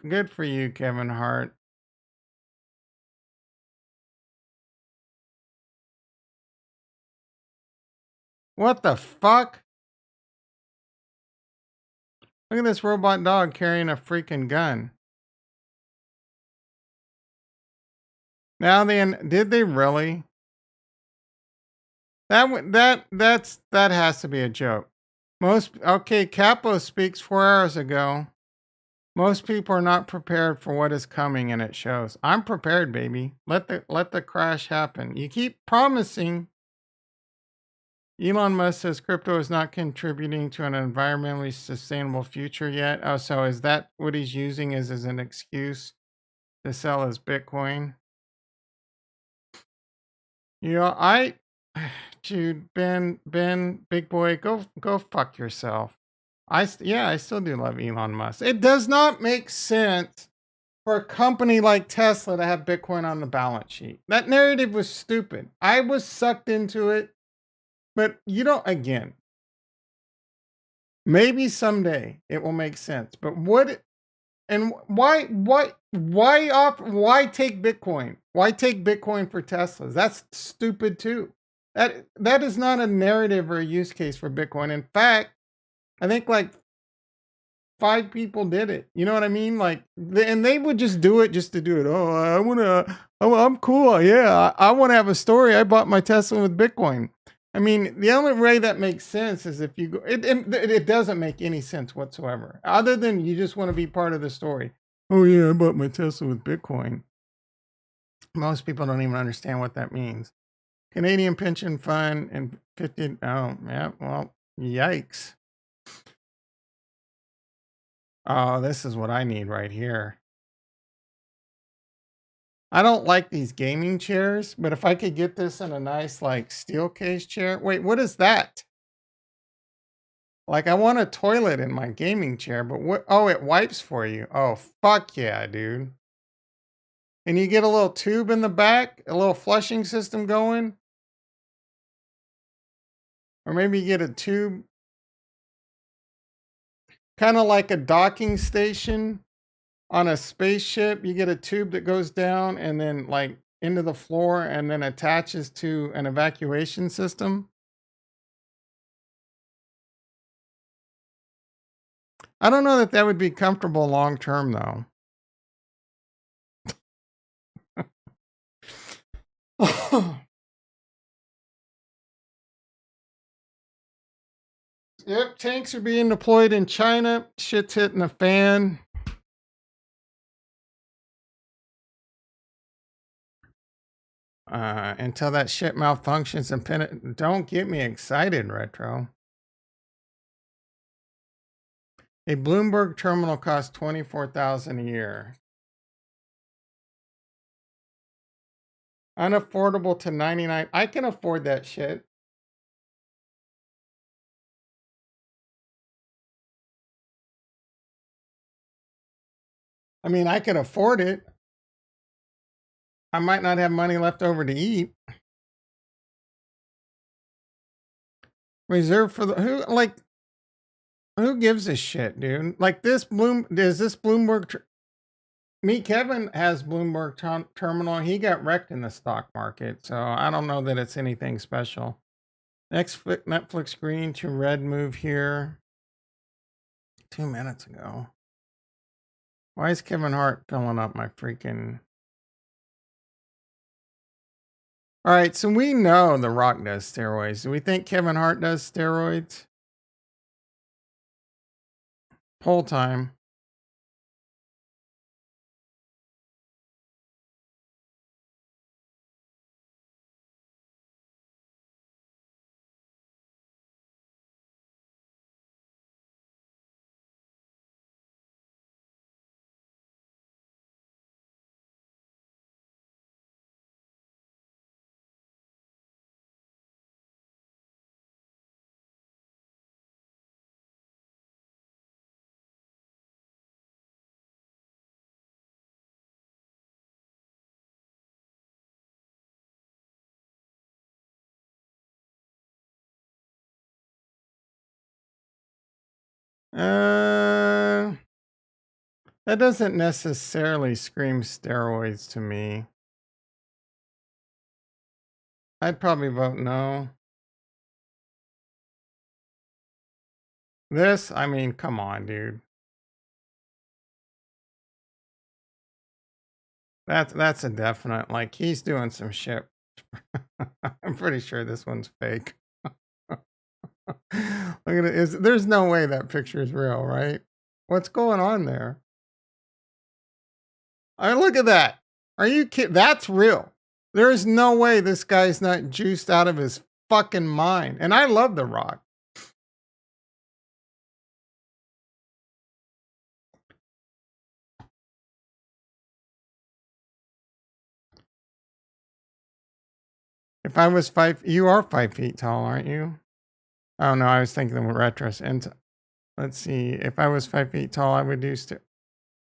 Good for you, Kevin Hart. What the fuck? Look at this robot dog carrying a freaking gun. Now then, did they really? That has to be a joke. Okay, Capo speaks 4 hours ago. Most people are not prepared for what is coming, and it shows. I'm prepared, baby. Let the crash happen. You keep promising. Elon Musk says crypto is not contributing to an environmentally sustainable future yet. Oh, so is that what he's using as an excuse to sell his Bitcoin? You know, dude, Ben, big boy, go fuck yourself. I still do love Elon Musk. It does not make sense for a company like Tesla to have Bitcoin on the balance sheet. That narrative was stupid. I was sucked into it. But again, maybe someday it will make sense. But why take Bitcoin? Why take Bitcoin for Teslas? That's stupid too. That is not a narrative or a use case for Bitcoin. In fact, I think like 5 people did it. You know what I mean? And they would just do it just to do it. Oh, I'm cool. Yeah, I want to have a story. I bought my Tesla with Bitcoin. I mean, the only way that makes sense is if you go, it doesn't make any sense whatsoever, other than you just want to be part of the story. Oh yeah, I bought my Tesla with Bitcoin. Most people don't even understand what that means. Canadian pension fund and 50, oh yeah, well, yikes. Oh, this is what I need right here. I don't like these gaming chairs, but if I could get this in a nice steel case chair. Wait, what is that? I want a toilet in my gaming chair, but what? Oh, it wipes for you. Oh, fuck yeah, dude. And you get a little tube in the back, a little flushing system going. Or maybe you get a tube, kind of like a docking station on a spaceship. You get a tube that goes down and then into the floor and then attaches to an evacuation system. I don't know that would be comfortable long term, though. Yep, tanks are being deployed in China. Shit's hitting the fan. Until that shit malfunctions and don't get me excited, Retro. A Bloomberg terminal costs $24,000 a year. Unaffordable to 99. I can afford that shit. I mean, I can afford it. I might not have money left over to eat. Reserved for the who gives a shit, dude? Is this Bloomberg? Meet Kevin has Bloomberg terminal. He got wrecked in the stock market, so I don't know that it's anything special. Netflix green to red move here. 2 minutes ago. Why is Kevin Hart filling up my freaking... All right, so we know The Rock does steroids. Do we think Kevin Hart does steroids? Whole time. That doesn't necessarily scream steroids to me. I'd probably vote no. This, I mean, come on, dude. That's a definite. Like, he's doing some shit. I'm pretty sure this one's fake. Look at it. There's no way that picture is real, right? What's going on there? I mean, look at that. Are you kidding? That's real. There is no way this guy's not juiced out of his fucking mind. And I love The Rock. If I was you are 5 feet tall, aren't you? Oh no, I was thinking of retros. And let's see. If I was 5 feet tall, I would do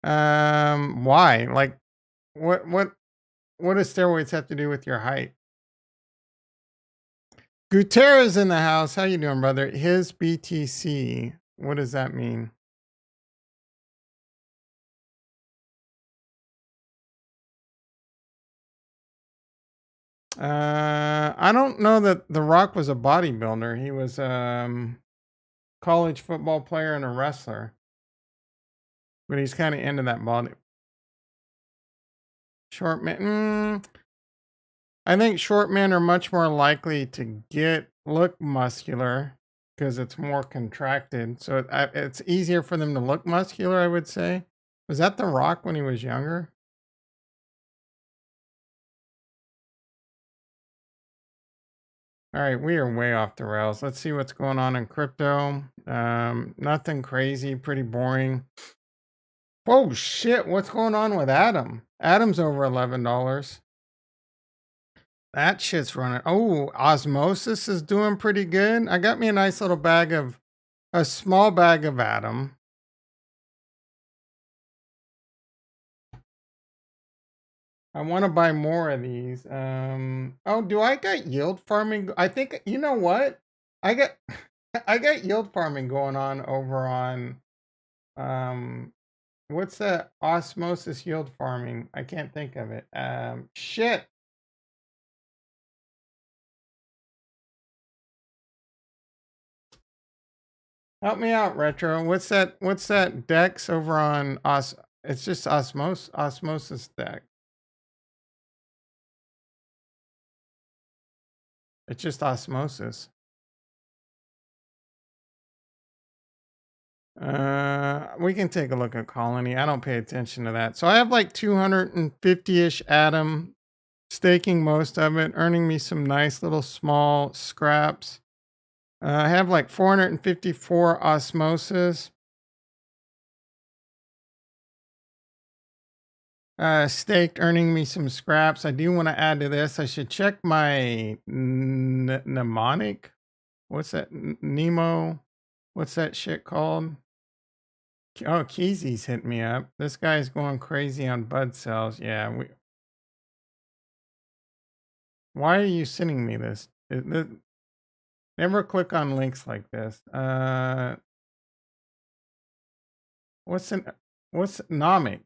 why? Like, what does steroids have to do with your height? Gutierrez in the house. How you doing, brother? His BTC. What does that mean? I don't know that The Rock was a bodybuilder. He was college football player and a wrestler. But he's kind of into that body. Short man. I think short men are much more likely to look muscular because it's more contracted. So it's easier for them to look muscular, I would say. Was that The Rock when he was younger? All right, we are way off the rails. Let's see what's going on in crypto. Nothing crazy, pretty boring. Whoa, shit, what's going on with Atom? Atom's over $11. That shit's running. Oh, Osmosis is doing pretty good. I got me a nice little a small bag of Atom. I want to buy more of these. Oh, do I got yield farming? I think, you know what? I got, I got yield farming going on over on, what's that osmosis yield farming? I can't think of it. Shit. Help me out, Retro. What's that Dex over on it's just osmosis deck. It's just osmosis. We can take a look at Colony. I don't pay attention to that. So I have like 250-ish Atom, staking most of it, earning me some nice little small scraps. I have like 454 osmosis. Staked, earning me some scraps. I do want to add to this. I should check my mnemonic. What's that? Nemo. What's that shit called? Oh, Keezy's hit me up. This guy's going crazy on bud cells. Yeah. Why are you sending me this? Never click on links like this. What's Nomic?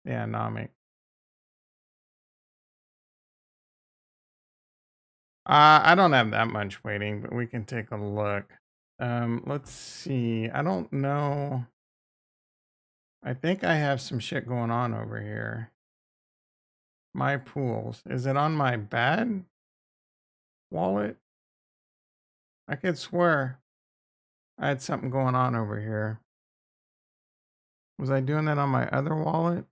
Yeah, Nomic. I don't have that much waiting, but we can take a look. Let's see. I don't know. I think I have some shit going on over here. My pools. Is it on my bad wallet? I could swear I had something going on over here. Was I doing that on my other wallet?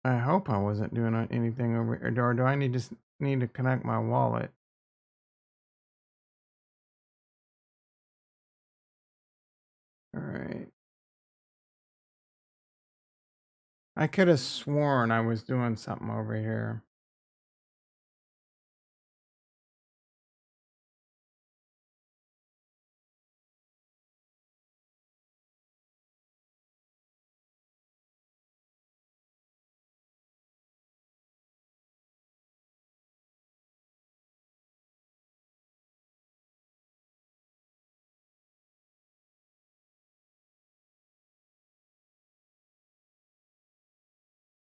I hope I wasn't doing anything over here. Or do I just need to connect my wallet? All right. I could have sworn I was doing something over here.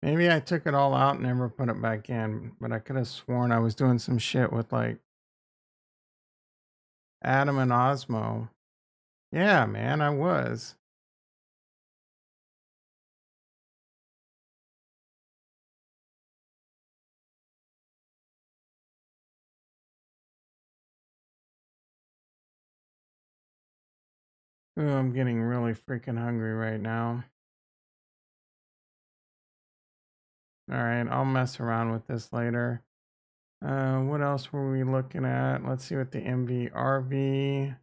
Maybe I took it all out and never put it back in, but I could have sworn I was doing some shit with like Adam and Osmo. Yeah, man, I was. Ooh, I'm getting really freaking hungry right now. All right, I'll mess around with this later. What else were we looking at? Let's see what the MVRV.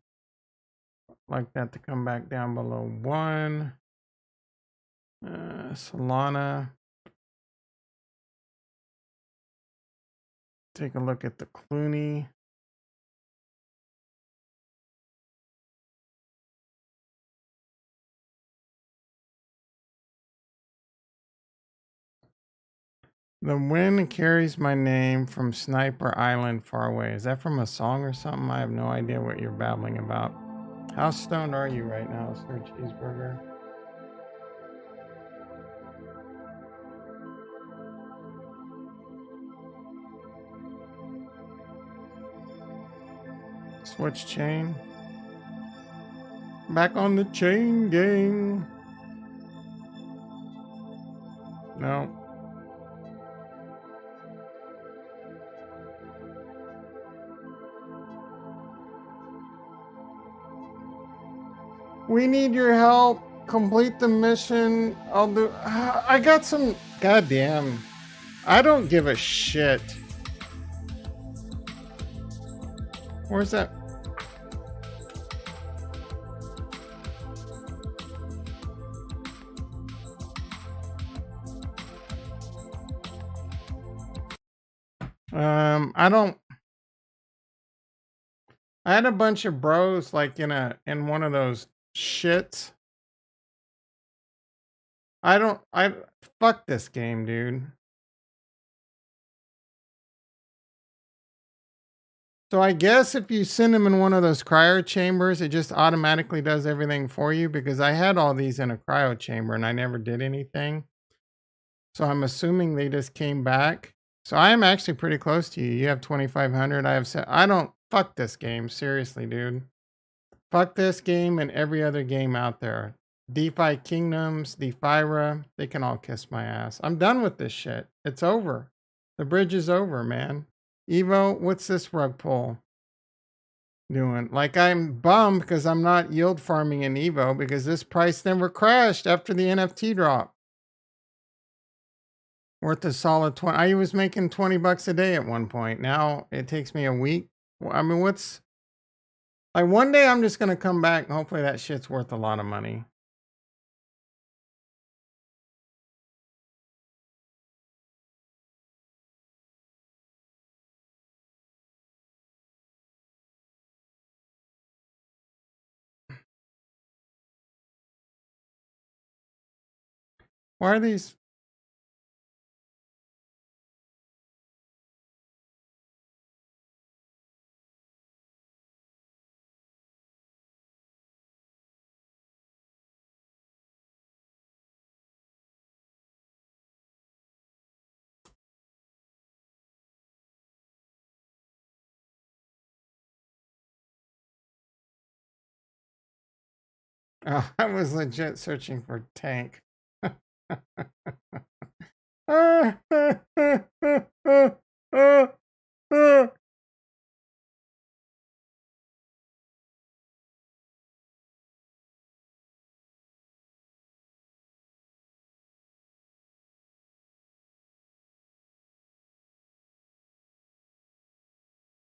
Like that to come back down below 1. Solana. Take a look at the Clooney. The wind carries my name from Sniper Island far away. Is that from a song or something? I have no idea what you're babbling about. How stoned are you right now, Sir Cheeseburger? Switch chain. Back on the chain gang. No. We need your help. Complete the mission. I'll do. I got some. Goddamn. I don't give a shit. Where's that? I don't. I had a bunch of bros like in one of those shits. I fuck this game, dude. So I guess if you send them in one of those cryo chambers, it just automatically does everything for you, because I had all these in a cryo chamber and I never did anything. So I'm assuming they just came back. So I am actually pretty close to you. You have 2,500. I have I don't fuck this game. Seriously, dude. Fuck this game and every other game out there. DeFi Kingdoms, DeFira, they can all kiss my ass. I'm done with this shit. It's over. The bridge is over, man. Evo, what's this rug pull doing? Like, I'm bummed because I'm not yield farming in Evo because this price never crashed after the NFT drop. Worth a solid 20. I was making 20 bucks a day at one point. Now it takes me a week. I mean, what's like one day I'm just going to come back and hopefully that shit's worth a lot of money. Why are these? Oh, I was legit searching for tank.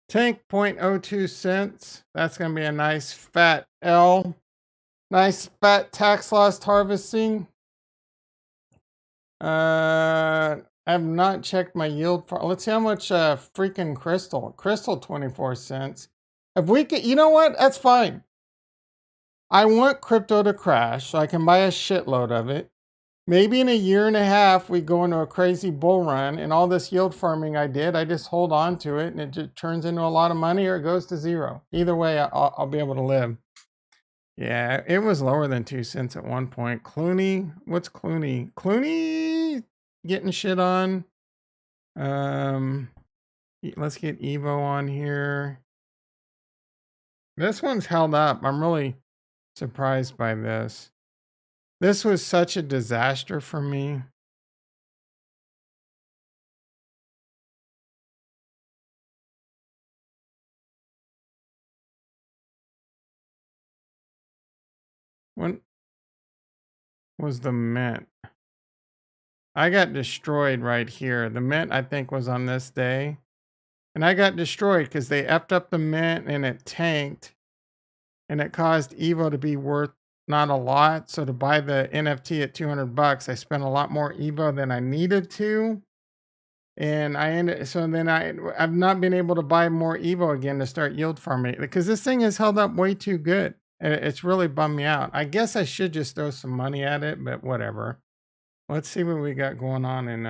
Tank 0.02 cents. That's going to be a nice fat L. Nice fat tax loss harvesting. I have not checked my yield. Let's see how much freaking crystal. Crystal 24 cents. If we could, you know what? That's fine. I want crypto to crash so I can buy a shitload of it. Maybe in a year and a half, we go into a crazy bull run and all this yield farming I did, I just hold on to it and it just turns into a lot of money or it goes to zero. Either way, I'll be able to live. Yeah, it was lower than 2 cents at one point. Clooney, what's Clooney? Clooney getting shit on. Let's get Evo on here. This one's held up. I'm really surprised by this. This was such a disaster for me. When was the mint? I got destroyed right here. The mint, I think, was on this day. And I got destroyed because they effed up the mint and it tanked. And it caused Evo to be worth not a lot. So to buy the NFT at $200, I spent a lot more Evo than I needed to. And I've not been able to buy more Evo again to start yield farming because this thing has held up way too good. And it's really bummed me out. I guess I should just throw some money at it, but whatever. Let's see what we got going on in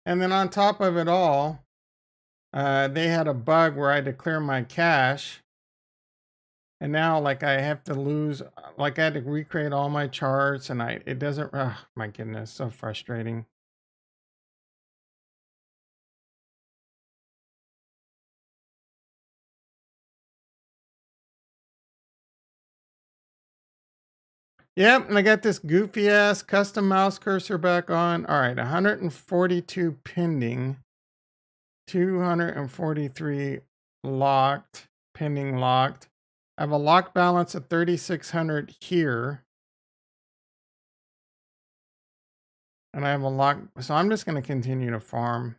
and then on top of it all, they had a bug where I had to clear my cache. And now like I have to lose, like I had to recreate all my charts and it doesn't, oh my goodness, so frustrating. Yep, and I got this goofy ass custom mouse cursor back on. All right, 142 pending, 243 locked, pending locked. I have a lock balance of 3,600 here. And I have a lock, so I'm just going to continue to farm.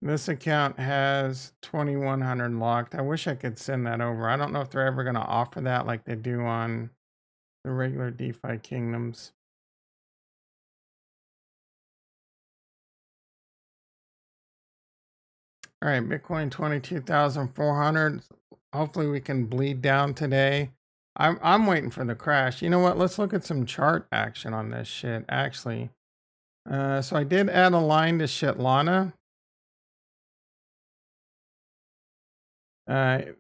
This account has 2,100 locked. I wish I could send that over. I don't know if they're ever going to offer that like they do on the regular DeFi kingdoms. All right, Bitcoin 22,400. Hopefully we can bleed down today. I'm waiting for the crash. You know what? Let's look at some chart action on this shit actually. So I did add a line to Shitlana.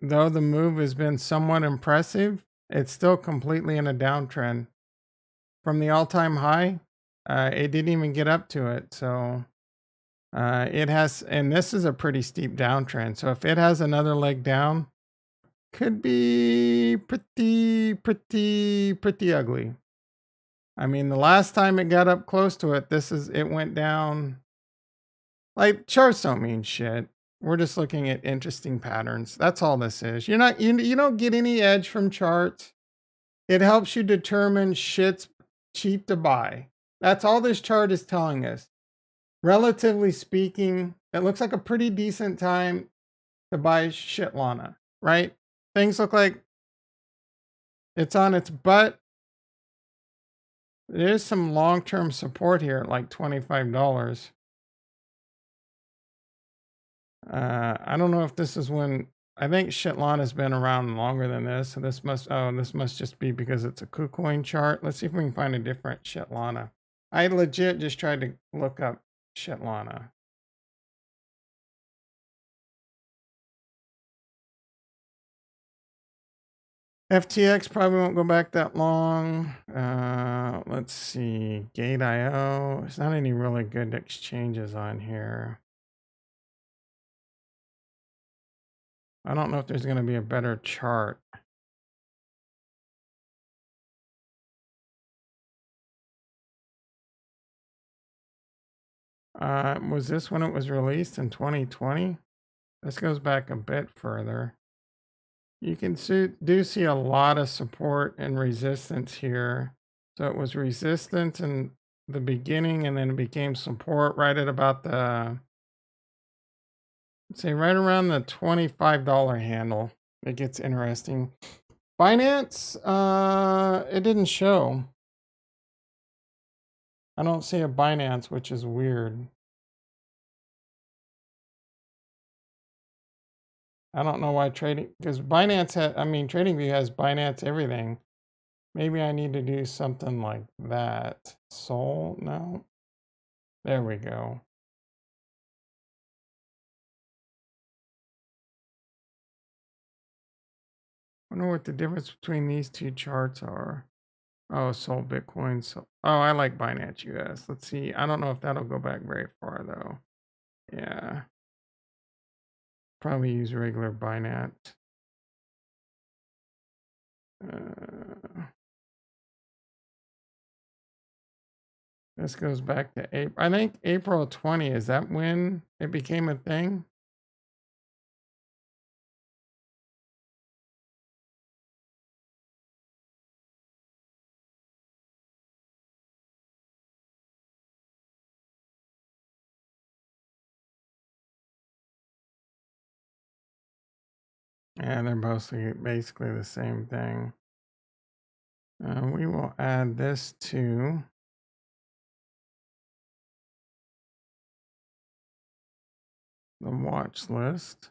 Though the move has been somewhat impressive, it's still completely in a downtrend. From the all-time high, it didn't even get up to it. So it has, and this is a pretty steep downtrend. So if it has another leg down, could be pretty ugly. I mean, the last time it got up close to it, it went down. Like charts don't mean shit. We're just looking at interesting patterns. That's all this is. You don't get any edge from charts. It helps you determine shit's cheap to buy. That's all this chart is telling us. Relatively speaking, it looks like a pretty decent time to buy Shitlana, right? Things look like it's on its butt. There's some long-term support here at like $25. I don't know if this is when, I think Shitlana has been around longer than this. So this must just be because it's a KuCoin chart. Let's see if we can find a different Shitlana. I legit just tried to look up Shitlana. FTX probably won't go back that long. Let's see. Gate.io. There's not any really good exchanges on here. I don't know if there's going to be a better chart. Was this when it was released in 2020? This goes back a bit further. You can do see a lot of support and resistance here. So it was resistance in the beginning, and then it became support right at about the, say, right around the $25 handle. It gets interesting. Binance, it didn't show. I don't see a Binance, which is weird. I don't know why trading, because Binance TradingView has Binance everything. Maybe I need to do something like that. Sol, no. There we go. I wonder what the difference between these two charts are. Oh, sold Bitcoin. So, oh, I like Binance US. Let's see. I don't know if that'll go back very far though. Yeah. Probably use regular Binance. This goes back to April. I think April 20. Is that when it became a thing? Yeah, they're basically the same thing. We will add this to the watch list.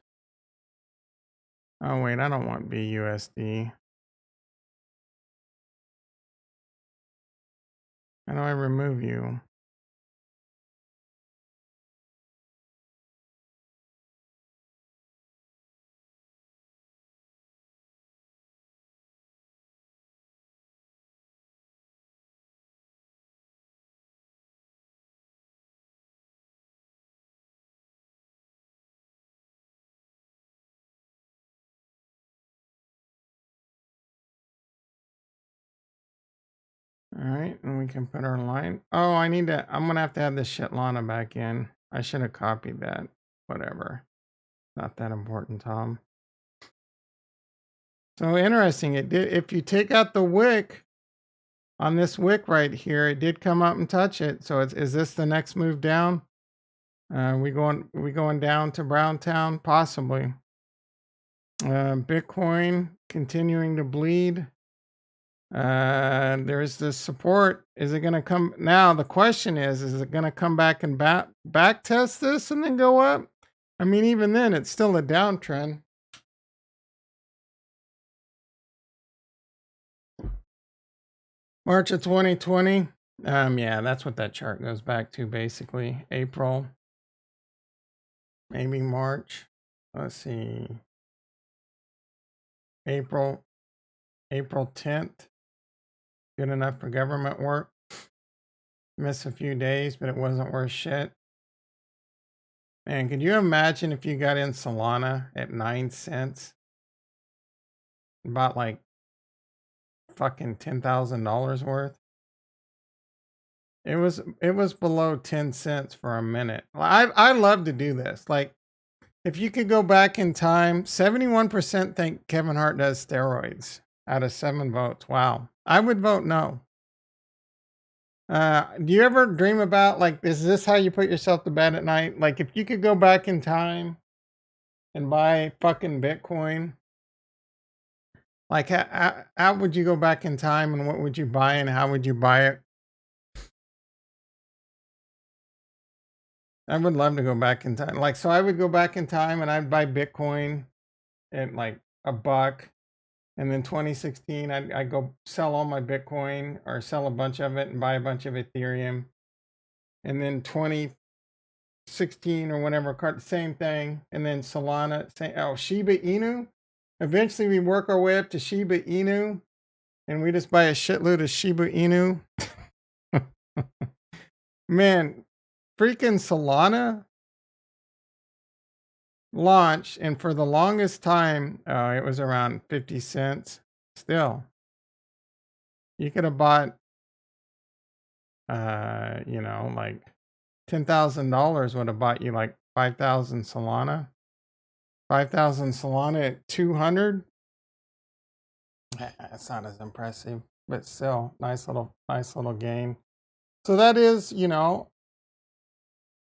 Oh, wait, I don't want BUSD. How do I remove you? All right, and we can put our line. Oh, I'm gonna have to add the Shitlana back in. I should have copied that. Whatever. Not that important, Tom. So interesting. It did, if you take out the wick on this wick right here, it did come up and touch it. So is this the next move down? We going down to Browntown? Possibly. Bitcoin continuing to bleed. There's this support. Is it going to come now? The question is it going to come back and back test this and then go up? I mean, even then, it's still a downtrend. March of 2020. Yeah, that's what that chart goes back to, basically. April, maybe March. Let's see. April 10th. Good enough for government work. Miss a few days, but it wasn't worth shit. Man, could you imagine if you got in Solana at 9 cents? About like fucking $10,000 worth. It was below 10 cents for a minute. I love to do this. Like, if you could go back in time, 71% think Kevin Hart does steroids out of 7 votes. Wow. I would vote no. Do you ever dream about, like, is this how you put yourself to bed at night? Like, if you could go back in time and buy fucking Bitcoin, like, how would you go back in time and what would you buy and how would you buy it? I would love to go back in time. Like, so I would go back in time and I'd buy Bitcoin at like $1. And then 2016, I'd go sell all my Bitcoin or sell a bunch of it and buy a bunch of Ethereum. And then 2016 or whatever, same thing. And then Solana, Shiba Inu. Eventually, we work our way up to Shiba Inu, and we just buy a shitload of Shiba Inu. Man, freaking Solana launched, and for the longest time, it was around 50 cents. Still, you could have bought, like $10,000 would have bought you like 5,000 Solana. 5,000 Solana at 200. It's not as impressive, but still, nice little gain. So that is,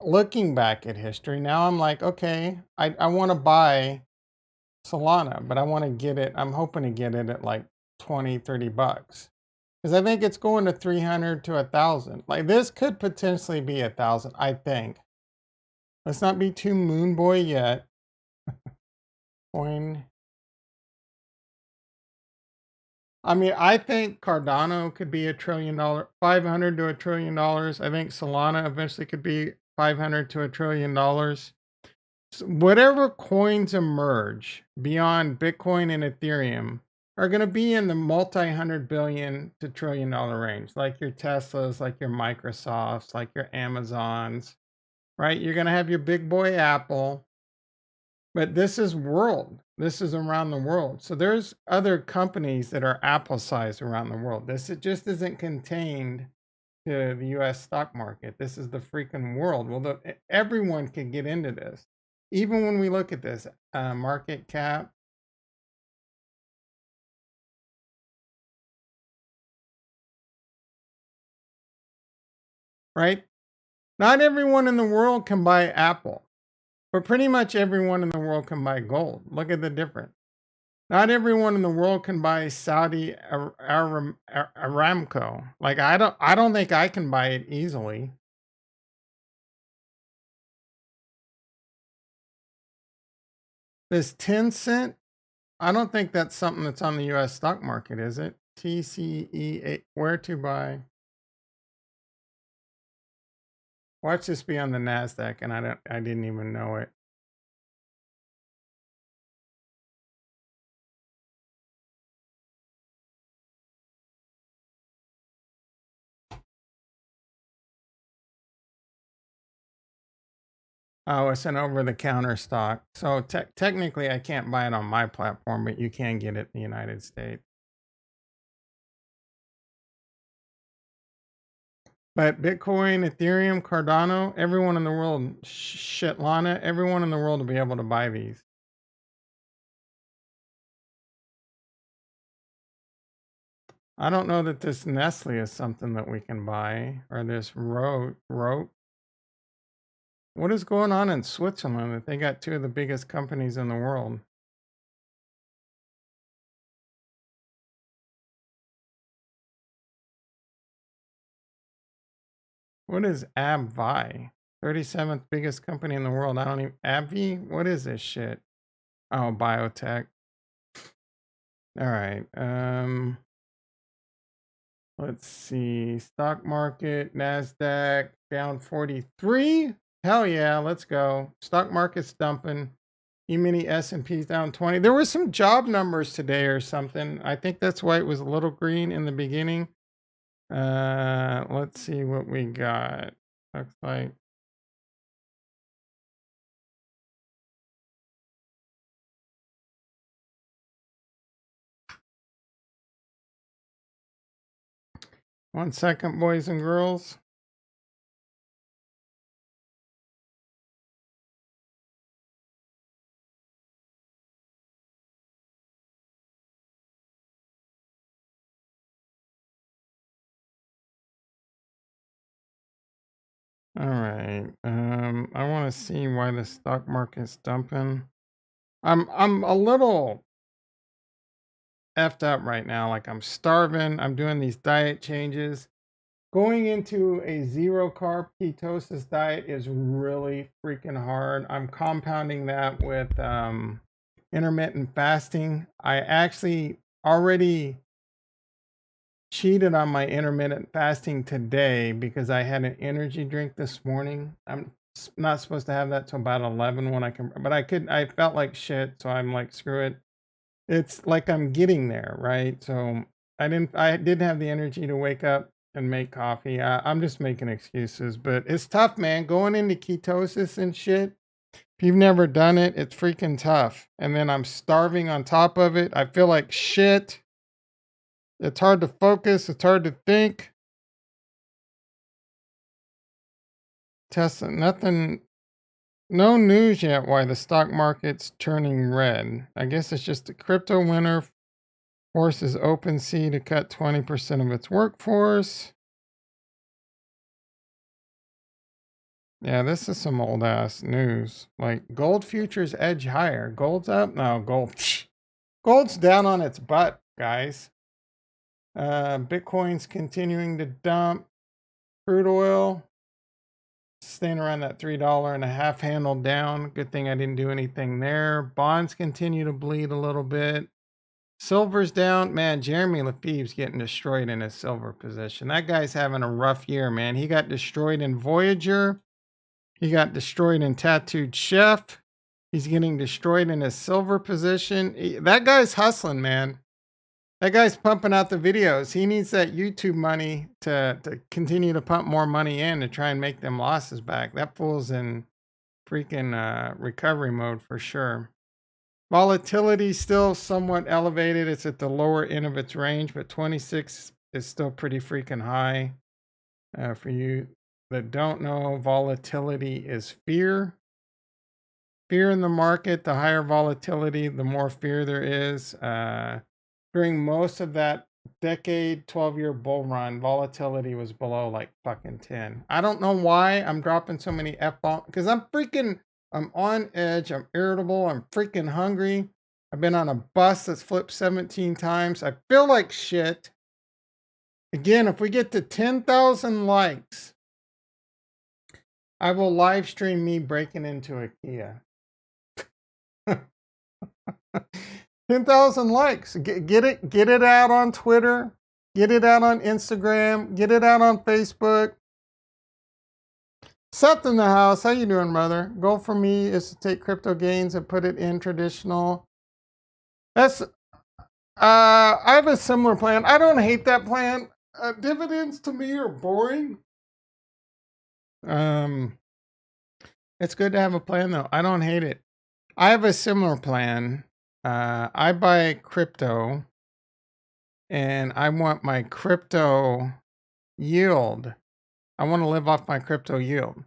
looking back at history. Now I'm like, okay, I want to buy Solana, but I want to get it. I'm hoping to get it at like 20, 30 bucks. Because I think it's going to 300 to 1,000. Like this could potentially be 1,000, I think. Let's not be too moon boy yet. Coin. I mean, I think Cardano could be $1 trillion, 500 to $1 trillion. I think Solana eventually could be 500 to $1 trillion. So whatever coins emerge beyond Bitcoin and Ethereum are going to be in the multi-hundred billion to $1 trillion range, like your Teslas, like your Microsofts, like your Amazons, right? You're going to have your big boy Apple, but this is world. This is around the world. So there's other companies that are Apple size around the world. This it just isn't contained to the US stock market. This is the freaking world. Well, everyone can get into this. Even when we look at this market cap, right? Not everyone in the world can buy Apple, but pretty much everyone in the world can buy gold. Look at the difference. Not everyone in the world can buy Saudi Aramco. Like I don't think I can buy it easily. This 10 cent, I don't think that's something that's on the US stock market, is it? TCE, where to buy? Watch this be on the NASDAQ, and I didn't even know it. Oh, it's an over-the-counter stock. So technically, I can't buy it on my platform, but you can get it in the United States. But Bitcoin, Ethereum, Cardano, everyone in the world, Shitlana, everyone in the world will be able to buy these. I don't know that this Nestle is something that we can buy, or this rope. What is going on in Switzerland that they got two of the biggest companies in the world? What is AbbVie? 37th biggest company in the world. I don't even, AbbVie? What is this shit? Oh, biotech. All right. Let's see. Stock market, NASDAQ down 43. Hell yeah, let's go. Stock market's dumping. E-mini S&P's down 20. There were some job numbers today or something. I think that's why it was a little green in the beginning. Let's see what we got. Looks like one second, boys and girls. All right. I want to see why the stock market's dumping. I'm a little effed up right now. Like I'm starving. I'm doing these diet changes. Going into a zero carb ketosis diet is really freaking hard. I'm compounding that with intermittent fasting. I actually already cheated on my intermittent fasting today because I had an energy drink this morning. I'm not supposed to have that till about 11 when I can, but I felt like shit, so I'm like, screw it. it's like I'm getting there, right? So I didn't have the energy to wake up and make coffee. I'm just making excuses, but it's tough, man. Going into ketosis and shit. If you've never done it, it's freaking tough. And then I'm starving on top of it. I feel like shit. It's hard to focus. It's hard to think. Tesla, nothing, no news yet why the stock market's turning red. I guess it's just the crypto winter forces OpenSea to cut 20% of its workforce. Yeah, this is some old ass news. Like gold futures edge higher. Gold's up? No, gold's down on its butt, guys. Bitcoin's continuing to dump. Crude oil staying around that $3.50 handle down. Good thing I didn't do anything there. Bonds continue to bleed a little bit. Silver's down. Man, Jeremy Lefebvre's getting destroyed in his silver position. That guy's having a rough year, man. He got destroyed in Voyager. He got destroyed in Tattooed Chef. He's getting destroyed in his silver position. That guy's hustling, man. That guy's pumping out the videos. He needs that YouTube money to continue to pump more money in to try and make them losses back. That fool's in freaking recovery mode for sure. Volatility still somewhat elevated. It's at the lower end of its range, but 26 is still pretty freaking high. For you that don't know, volatility is fear. Fear in the market, the higher volatility, the more fear there is. During most of that decade, 12-year bull run, volatility was below like fucking 10. I don't know why I'm dropping so many F-bombs, because I'm on edge, I'm irritable, I'm freaking hungry. I've been on a bus that's flipped 17 times. I feel like shit. Again, if we get to 10,000 likes, I will live stream me breaking into a Kia. 10,000 likes. Get it out on Twitter. Get it out on Instagram. Get it out on Facebook. Seth in the house. How you doing, brother? Goal for me is to take crypto gains and put it in traditional. That's I have a similar plan. I don't hate that plan. Dividends to me are boring. It's good to have a plan though. I don't hate it. I have a similar plan. I buy crypto and I want my crypto yield. I want to live off my crypto yield.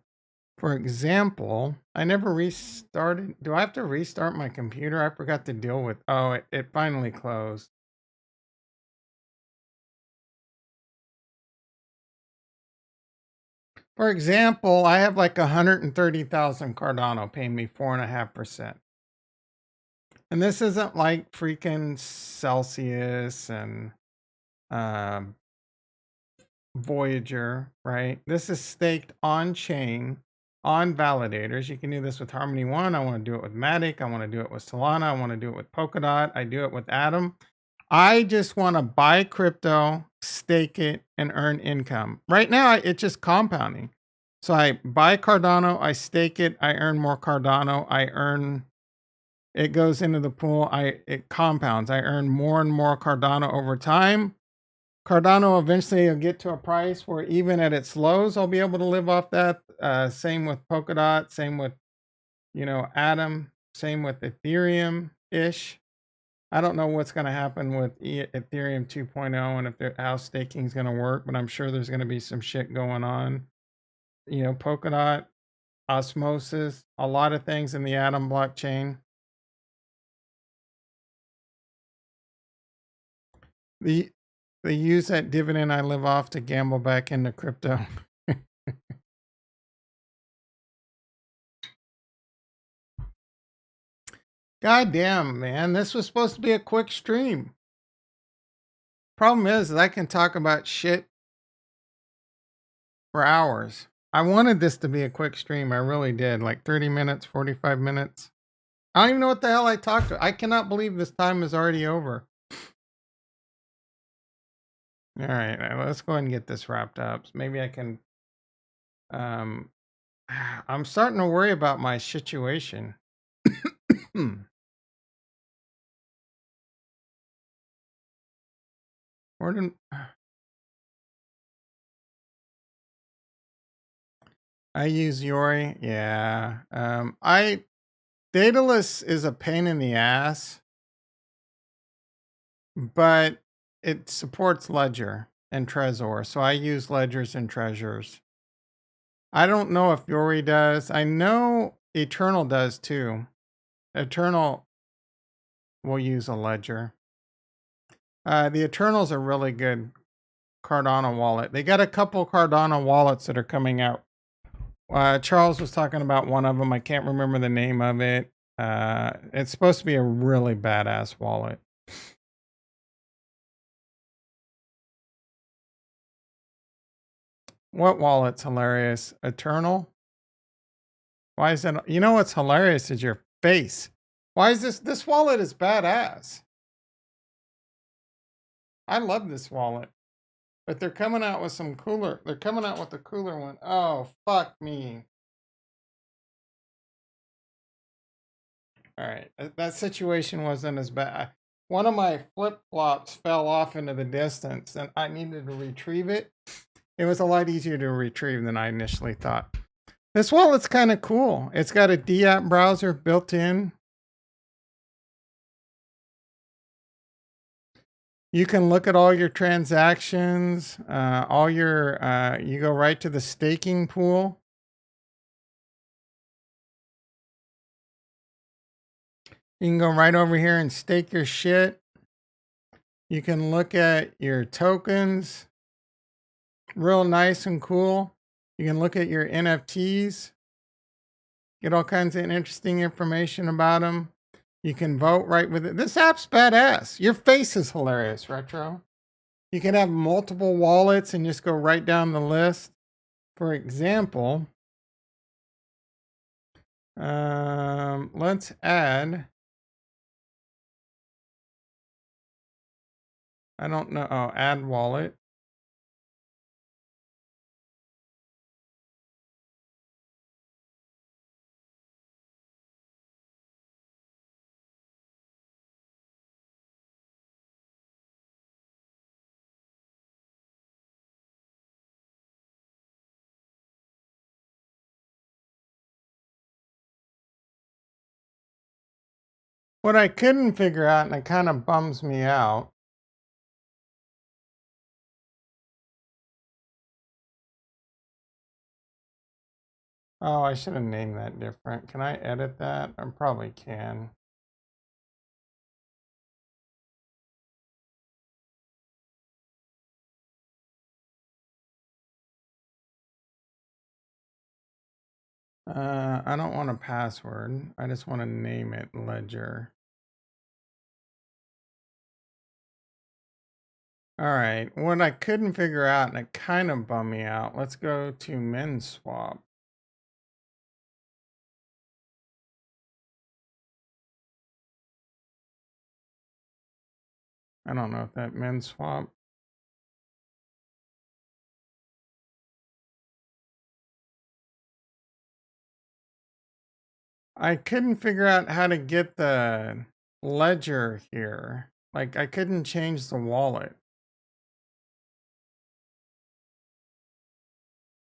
For example, I never restarted. Do I have to restart my computer? I forgot to deal with. Oh, it finally closed. For example, I have like 130,000 Cardano paying me 4.5%. And this isn't like freaking Celsius and Voyager, right? This is staked on chain, on validators. You can do this with Harmony One. I want to do it with Matic. I want to do it with Solana. I want to do it with Polkadot. I do it with Atom. I just want to buy crypto, stake it, and earn income. Right now, it's just compounding. So I buy Cardano, I stake it, I earn more Cardano, it goes into the pool, it compounds. I earn more and more Cardano over time. Cardano eventually will get to a price where even at its lows, I'll be able to live off that. Same with Polkadot, same with, Atom, same with Ethereum-ish. I don't know what's going to happen with Ethereum 2.0 and how staking is going to work, but I'm sure there's going to be some shit going on. Polkadot, Osmosis, a lot of things in the Atom blockchain. They use that dividend I live off to gamble back into crypto. God damn, man. This was supposed to be a quick stream. Problem is that I can talk about shit for hours. I wanted this to be a quick stream. I really did. Like 30 minutes, 45 minutes. I don't even know what the hell I talked to. I cannot believe this time is already over. All right, let's go ahead and get this wrapped up. Maybe I can. I'm starting to worry about my situation. Where did I use Yori? Yeah. Daedalus is a pain in the ass, but it supports Ledger and Trezor, so I use Ledgers and Treasures. I don't know if Yori does. I know Eternal does too. Eternal will use a Ledger. The Eternal's a really good Cardano wallet. They got a couple Cardano wallets that are coming out. Charles was talking about one of them. I can't remember the name of it. It's supposed to be a really badass wallet. What wallet's hilarious? Eternal? Why is that? You know what's hilarious is your face. Why is this wallet is badass. I love this wallet. But they're coming out with some cooler. They're coming out with a cooler one. Oh, fuck me. All right. That situation wasn't as bad. One of my flip-flops fell off into the distance and I needed to retrieve it. It was a lot easier to retrieve than I initially thought. This wallet's kind of cool. It's got a DApp browser built in. You can look at all your transactions, you go right to the staking pool. You can go right over here and stake your shit. You can look at your tokens. Real nice and cool. You can look at your NFTs. Get all kinds of interesting information about them. You can vote right with it. This app's badass. Your face is hilarious, Retro. You can have multiple wallets and just go right down the list. For example, let's add, I don't know, add wallet. What I couldn't figure out, and it kind of bums me out, oh, I should have named that different. Can I edit that? I probably can. I don't want a password. I just want to name it Ledger. All right. What I couldn't figure out, and it kind of bummed me out, let's go to MinSwap. I don't know if that MinSwap. I couldn't figure out how to get the ledger here. Like, I couldn't change the wallet.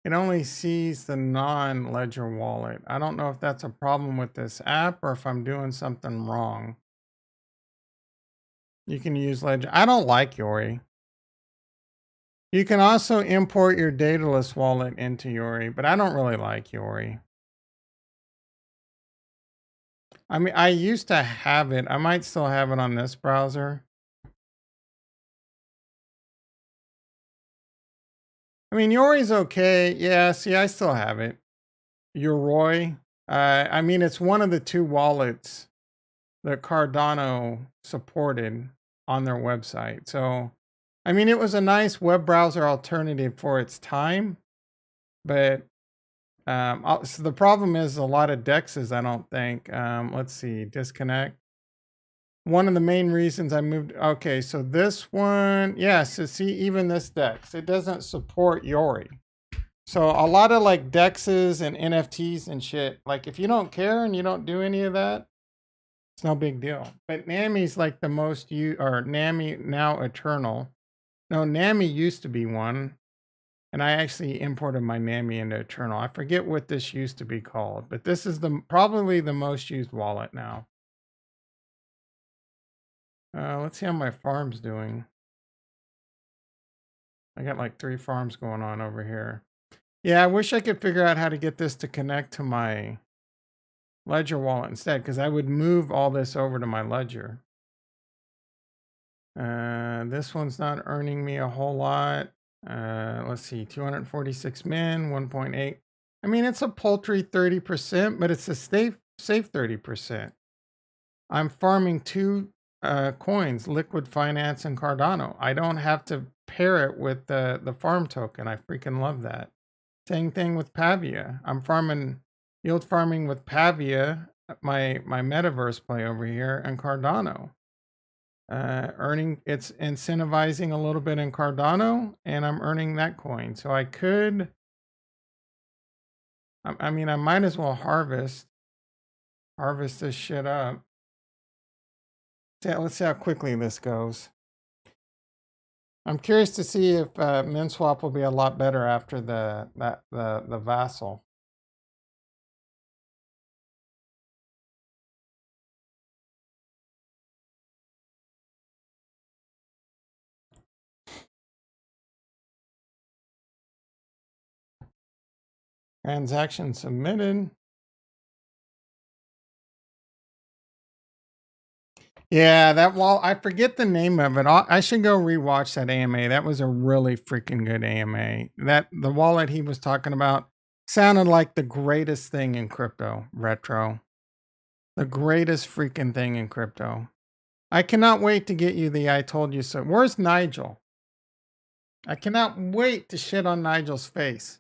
It only sees the non-ledger wallet. I don't know if that's a problem with this app or if I'm doing something wrong. You can use ledger. I don't like Yori. You can also import your Daedalus wallet into Yori, but I don't really like Yori. I mean, I used to have it. I might still have it on this browser. I mean, Yori's okay. Yeah, see, I still have it. Yoroi. I mean, it's one of the two wallets that Cardano supported on their website. So, I mean, it was a nice web browser alternative for its time. But so the problem is a lot of dexes, I don't think. Let's see, disconnect. One of the main reasons I moved, okay, so this one, yeah, so see, even this dex, it doesn't support Yori. So a lot of like dexes and NFTs and shit, like if you don't care and you don't do any of that, it's no big deal. But Nami's like the most or Nami now Eternal No, NAMI used to be one. And I actually imported my NAMI into Eternal. I forget what this used to be called, but this is probably the most used wallet now. Let's see how my farm's doing. I got like 3 farms going on over here. Yeah, I wish I could figure out how to get this to connect to my Ledger wallet instead, because I would move all this over to my Ledger. This one's not earning me a whole lot. Let's see, 246 min, 1.8. I mean, it's a paltry 30%, but it's a safe 30%. I'm farming 2 coins, Liquid Finance and Cardano. I don't have to pair it with the farm token. I freaking love that. Same thing with Pavia. I'm yield farming with Pavia, my metaverse play over here, and Cardano. It's incentivizing a little bit in Cardano, and I'm earning that coin. So I could, I mean, I might as well harvest this shit up. Let's see how quickly this goes. I'm curious to see if MinSwap will be a lot better after the Vassal. Transaction submitted. Yeah, that wall, I forget the name of it. I should go rewatch that AMA. That was a really freaking good AMA. The wallet he was talking about sounded like the greatest thing in crypto, retro. The greatest freaking thing in crypto. I cannot wait to get you the I told you so. Where's Nigel? I cannot wait to shit on Nigel's face.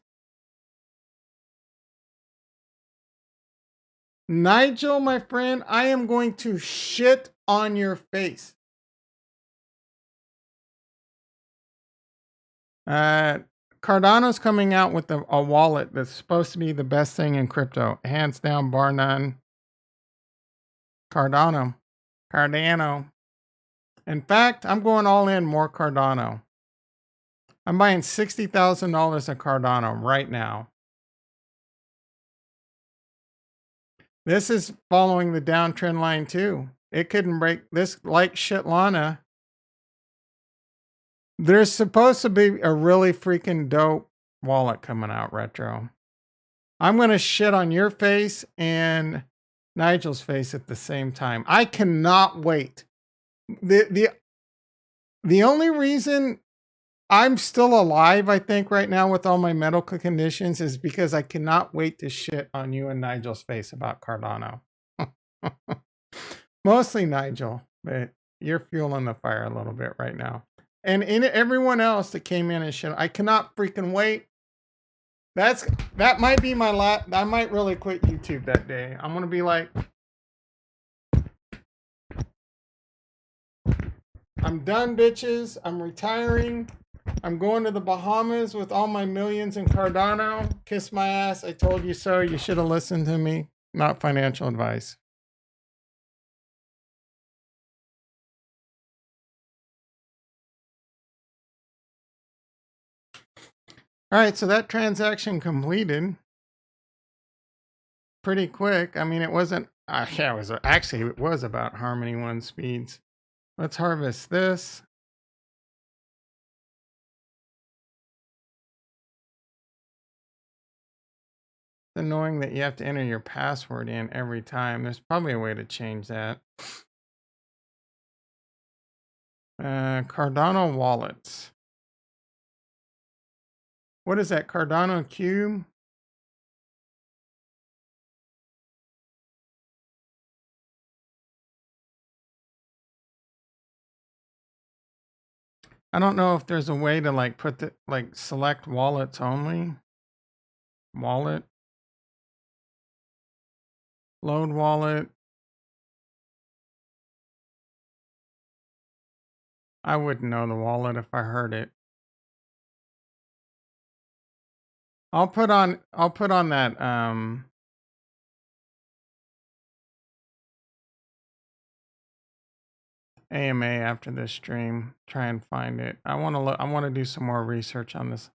Nigel, my friend, I am going to shit on your face. Cardano's coming out with a wallet that's supposed to be the best thing in crypto. Hands down, bar none. Cardano. In fact, I'm going all in more Cardano. I'm buying $60,000 of Cardano right now. This is following the downtrend line too. It couldn't break this like shit Lana. There's supposed to be a really freaking dope wallet coming out, Retro. I'm going to shit on your face and Nigel's face at the same time. I cannot wait. The only reason I'm still alive, I think, right now with all my medical conditions is because I cannot wait to shit on you and Nigel's face about Cardano. Mostly Nigel, but you're fueling the fire a little bit right now. And everyone else that came in and shit, I cannot freaking wait. That might be my last. I might really quit YouTube that day. I'm gonna be like, I'm done, bitches. I'm retiring. I'm going to the Bahamas with all my millions in Cardano. Kiss my ass. I told you so. You should have listened to me. Not financial advice. All right, so that transaction completed pretty quick. I mean, it wasn't, yeah, it was about Harmony 1 speeds. Let's harvest this. It's annoying that you have to enter your password in every time. There's probably a way to change that. Cardano wallets. What is that? Cardano Cube? I don't know if there's a way to like select wallets only. Wallet. Load wallet. I wouldn't know the wallet if I heard it. I'll put on that AMA after this stream. Try and find it. I want to look. I want to do some more research on this.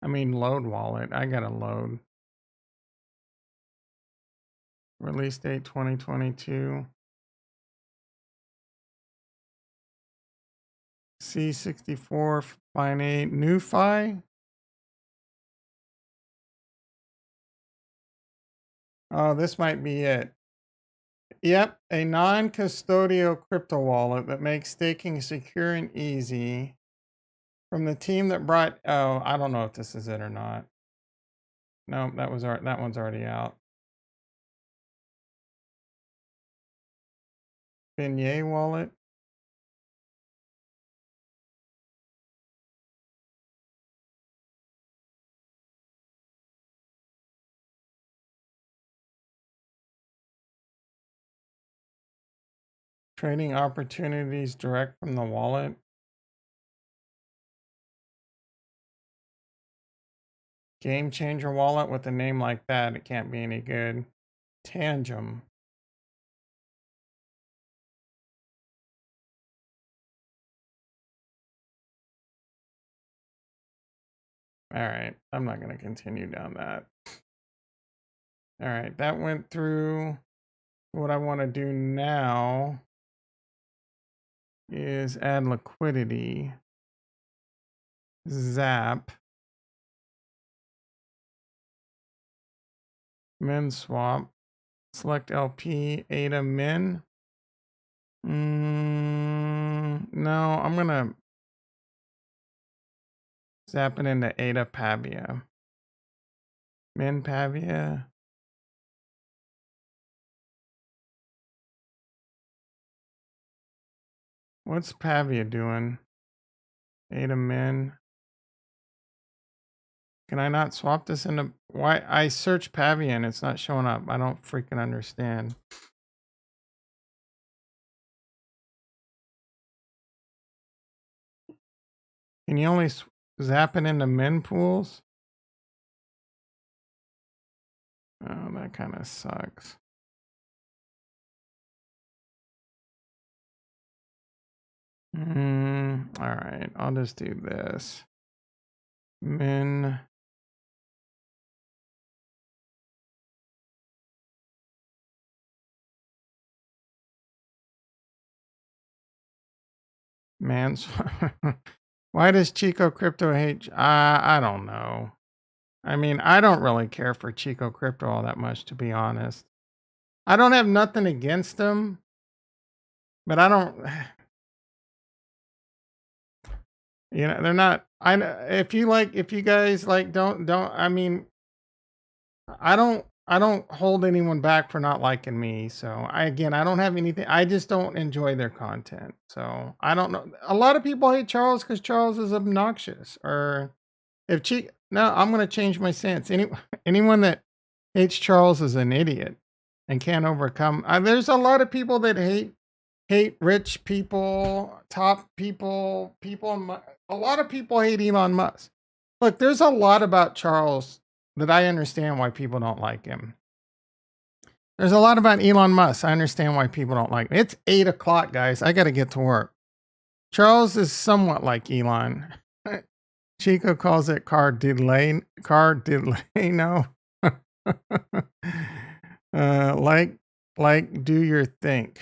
I mean, load wallet. I gotta load. Release date 2022. C64 Fine new Fi. Oh, this might be it. Yep, a non-custodial crypto wallet that makes staking secure and easy. From the team that brought. Oh, I don't know if this is it or not. No, that one's already out. Beignet wallet. Trading opportunities direct from the wallet. Game changer wallet with a name like that, it can't be any good. Tangem. All right, I'm not going to continue down that. All right, that went through. What I want to do now is add liquidity. Zap. Min swap. Select LP, ADA min. No, I'm going to zap it into ADA Pavia. Min Pavia. What's Pavia doing? ADA min. Can I not swap this into... Why? I search Pavia and it's not showing up. I don't freaking understand. Can you only zap it into min pools? Oh, that kind of sucks. All right, I'll just do this. Min. Man, why does Chico Crypto hate? I don't know. I mean, I don't really care for Chico Crypto all that much, to be honest. I don't have nothing against them, but I don't. You know, they're not. If you guys like, don't. I mean, I don't hold anyone back for not liking me. So I don't have anything. I just don't enjoy their content. So I don't know. A lot of people hate Charles because Charles is obnoxious. Or if no, I'm gonna change my stance. Anyone that hates Charles is an idiot and can't overcome. There's a lot of people that hate rich people, top people, a lot of people hate Elon Musk. Look, there's a lot about Charles that I understand why people don't like him. There's a lot about Elon Musk. I understand why people don't like him. It's 8 o'clock, guys. I got to get to work. Charles is somewhat like Elon. Chico calls it Cardileno. Like do your think.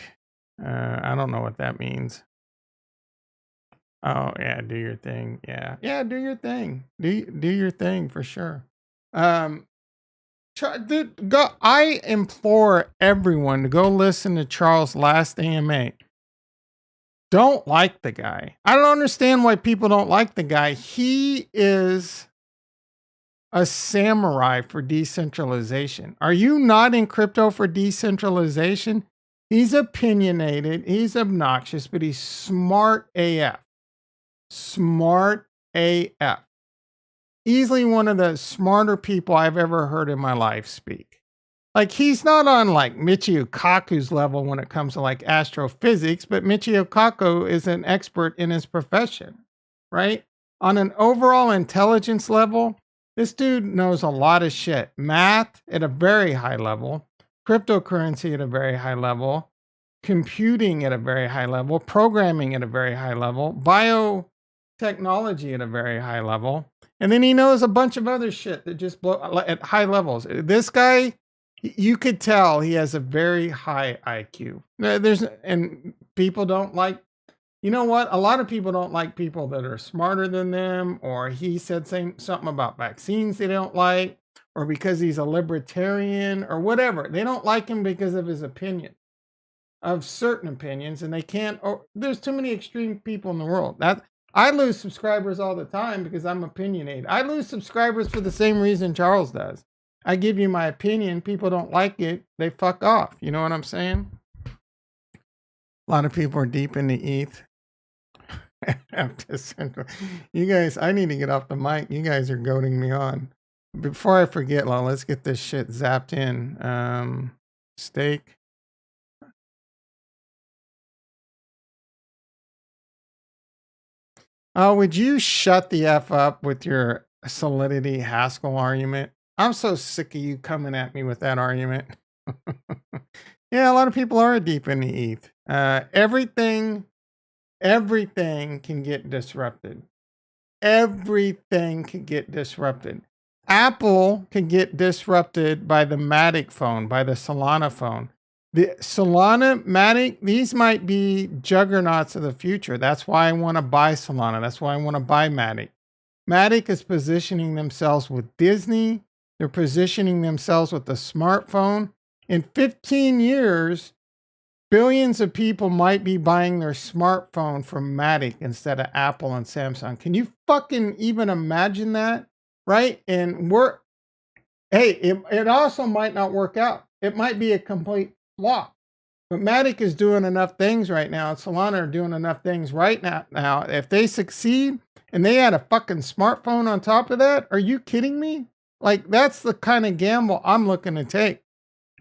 I don't know what that means. Oh yeah, do your thing. Yeah, do your thing. Do your thing for sure. Dude, go. I implore everyone to go listen to Charles' last AMA. Don't like the guy. I don't understand why people don't like the guy. He is a samurai for decentralization. Are you not in crypto for decentralization? He's opinionated, he's obnoxious, but he's smart AF. Smart AF. Easily one of the smarter people I've ever heard in my life speak. Like, he's not on like Michio Kaku's level when it comes to like astrophysics, but Michio Kaku is an expert in his profession, right? On an overall intelligence level, this dude knows a lot of shit. Math at a very high level, cryptocurrency at a very high level, computing at a very high level, programming at a very high level, biotechnology at a very high level. And then he knows a bunch of other shit that just blow at high levels. This guy, you could tell he has a very high IQ. And people don't like, you know what? A lot of people don't like people that are smarter than them, or he said something about vaccines they don't like, or because he's a libertarian or whatever. They don't like him because of his opinion, of certain opinions, and they can't, or there's too many extreme people in the world. That I lose subscribers all the time because I'm opinionated. I lose subscribers for the same reason Charles does. I give you my opinion, people don't like it, they fuck off. You know what I'm saying? A lot of people are deep in the ETH. You guys, I need to get off the mic. You guys are goading me on. Before I forget, let's get this shit zapped in. Stake. Oh, would you shut the F up with your Solidity Haskell argument? I'm so sick of you coming at me with that argument. Yeah, a lot of people are deep in the ETH. Everything can get disrupted. Everything can get disrupted. Apple can get disrupted by the Matic phone, by the Solana phone. The Solana, Matic, these might be juggernauts of the future. That's why I want to buy Solana. That's why I want to buy Matic. Matic is positioning themselves with Disney. They're positioning themselves with the smartphone. In 15 years, billions of people might be buying their smartphone from Matic instead of Apple and Samsung. Can you fucking even imagine that? Right? And it also might not work out. It might be a complete flop. But Matic is doing enough things right now. Solana are doing enough things right now. If they succeed and they had a fucking smartphone on top of that, are you kidding me? Like, that's the kind of gamble I'm looking to take.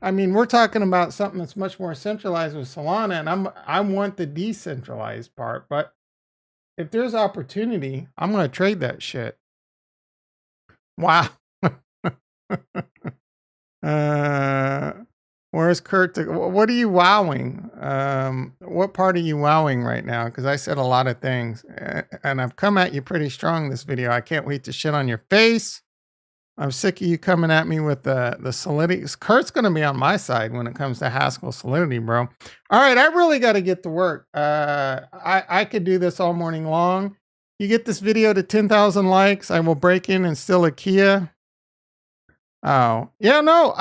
I mean, we're talking about something that's much more centralized with Solana, and I want the decentralized part. But if there's opportunity, I'm going to trade that shit. Wow. Where's Kurt? What are you wowing? What part are you wowing right now? Because I said a lot of things, and I've come at you pretty strong this video. I can't wait to shit on your face. I'm sick of you coming at me with the Solidity. Kurt's going to be on my side when it comes to Haskell Solidity, bro. All right, I really got to get to work. I could do this all morning long. You get this video to 10,000 likes, I will break in and steal a Kia. Oh, yeah, no,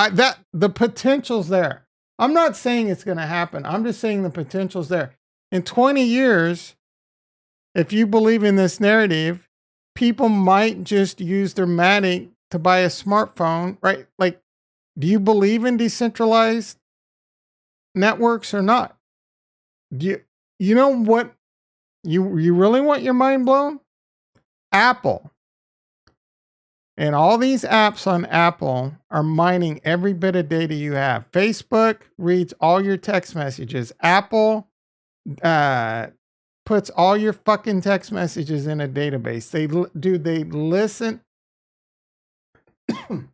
the potential's there. I'm not saying it's going to happen. I'm just saying the potential's there. In 20 years, if you believe in this narrative, people might just use their Matic to buy a smartphone, right? Like, do you believe in decentralized networks or not? You know what? You really want your mind blown? Apple and all these apps on Apple are mining every bit of data you have. Facebook reads all your text messages. Apple puts all your fucking text messages in a database. They listen. Do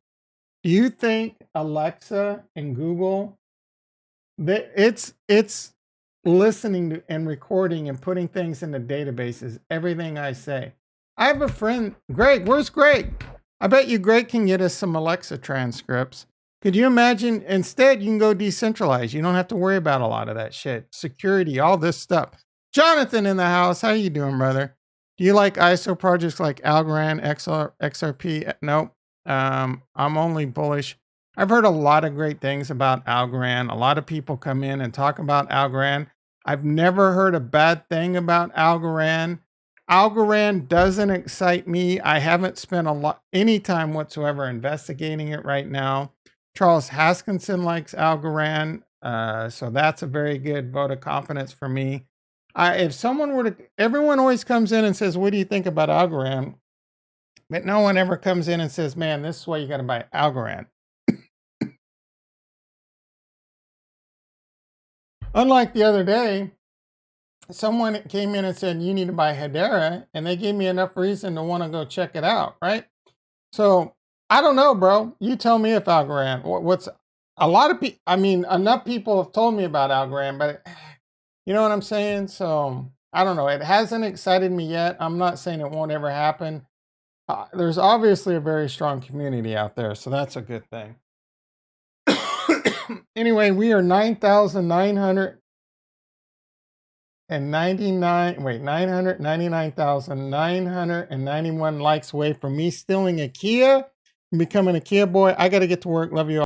you think Alexa and Google, it's listening to and recording and putting things in the databases, everything I say? I have a friend, Greg. Where's Greg? I bet you Greg can get us some Alexa transcripts. Could you imagine? Instead, you can go decentralized. You don't have to worry about a lot of that shit. Security, all this stuff. Jonathan in the house. How you doing, brother? Do you like ISO projects like Algorand, XRP? Nope. I'm only bullish. I've heard a lot of great things about Algorand. A lot of people come in and talk about Algorand. I've never heard a bad thing about Algorand. Algorand doesn't excite me. I haven't spent any time whatsoever investigating it right now. Charles Haskinson likes Algorand, so that's a very good vote of confidence for me. If someone were to, everyone always comes in and says, "What do you think about Algorand?" But no one ever comes in and says, "Man, this is why you got to buy Algorand." Unlike the other day, someone came in and said, "You need to buy Hedera," and they gave me enough reason to want to go check it out, right? So I don't know, bro. You tell me if Algorand, a lot of people, I mean, enough people have told me about Algorand, but you know what I'm saying? So I don't know. It hasn't excited me yet. I'm not saying it won't ever happen. There's obviously a very strong community out there, so that's a good thing. Anyway, we are 999,991 likes away from me stealing a Kia and becoming a Kia boy. I got to get to work. Love you all.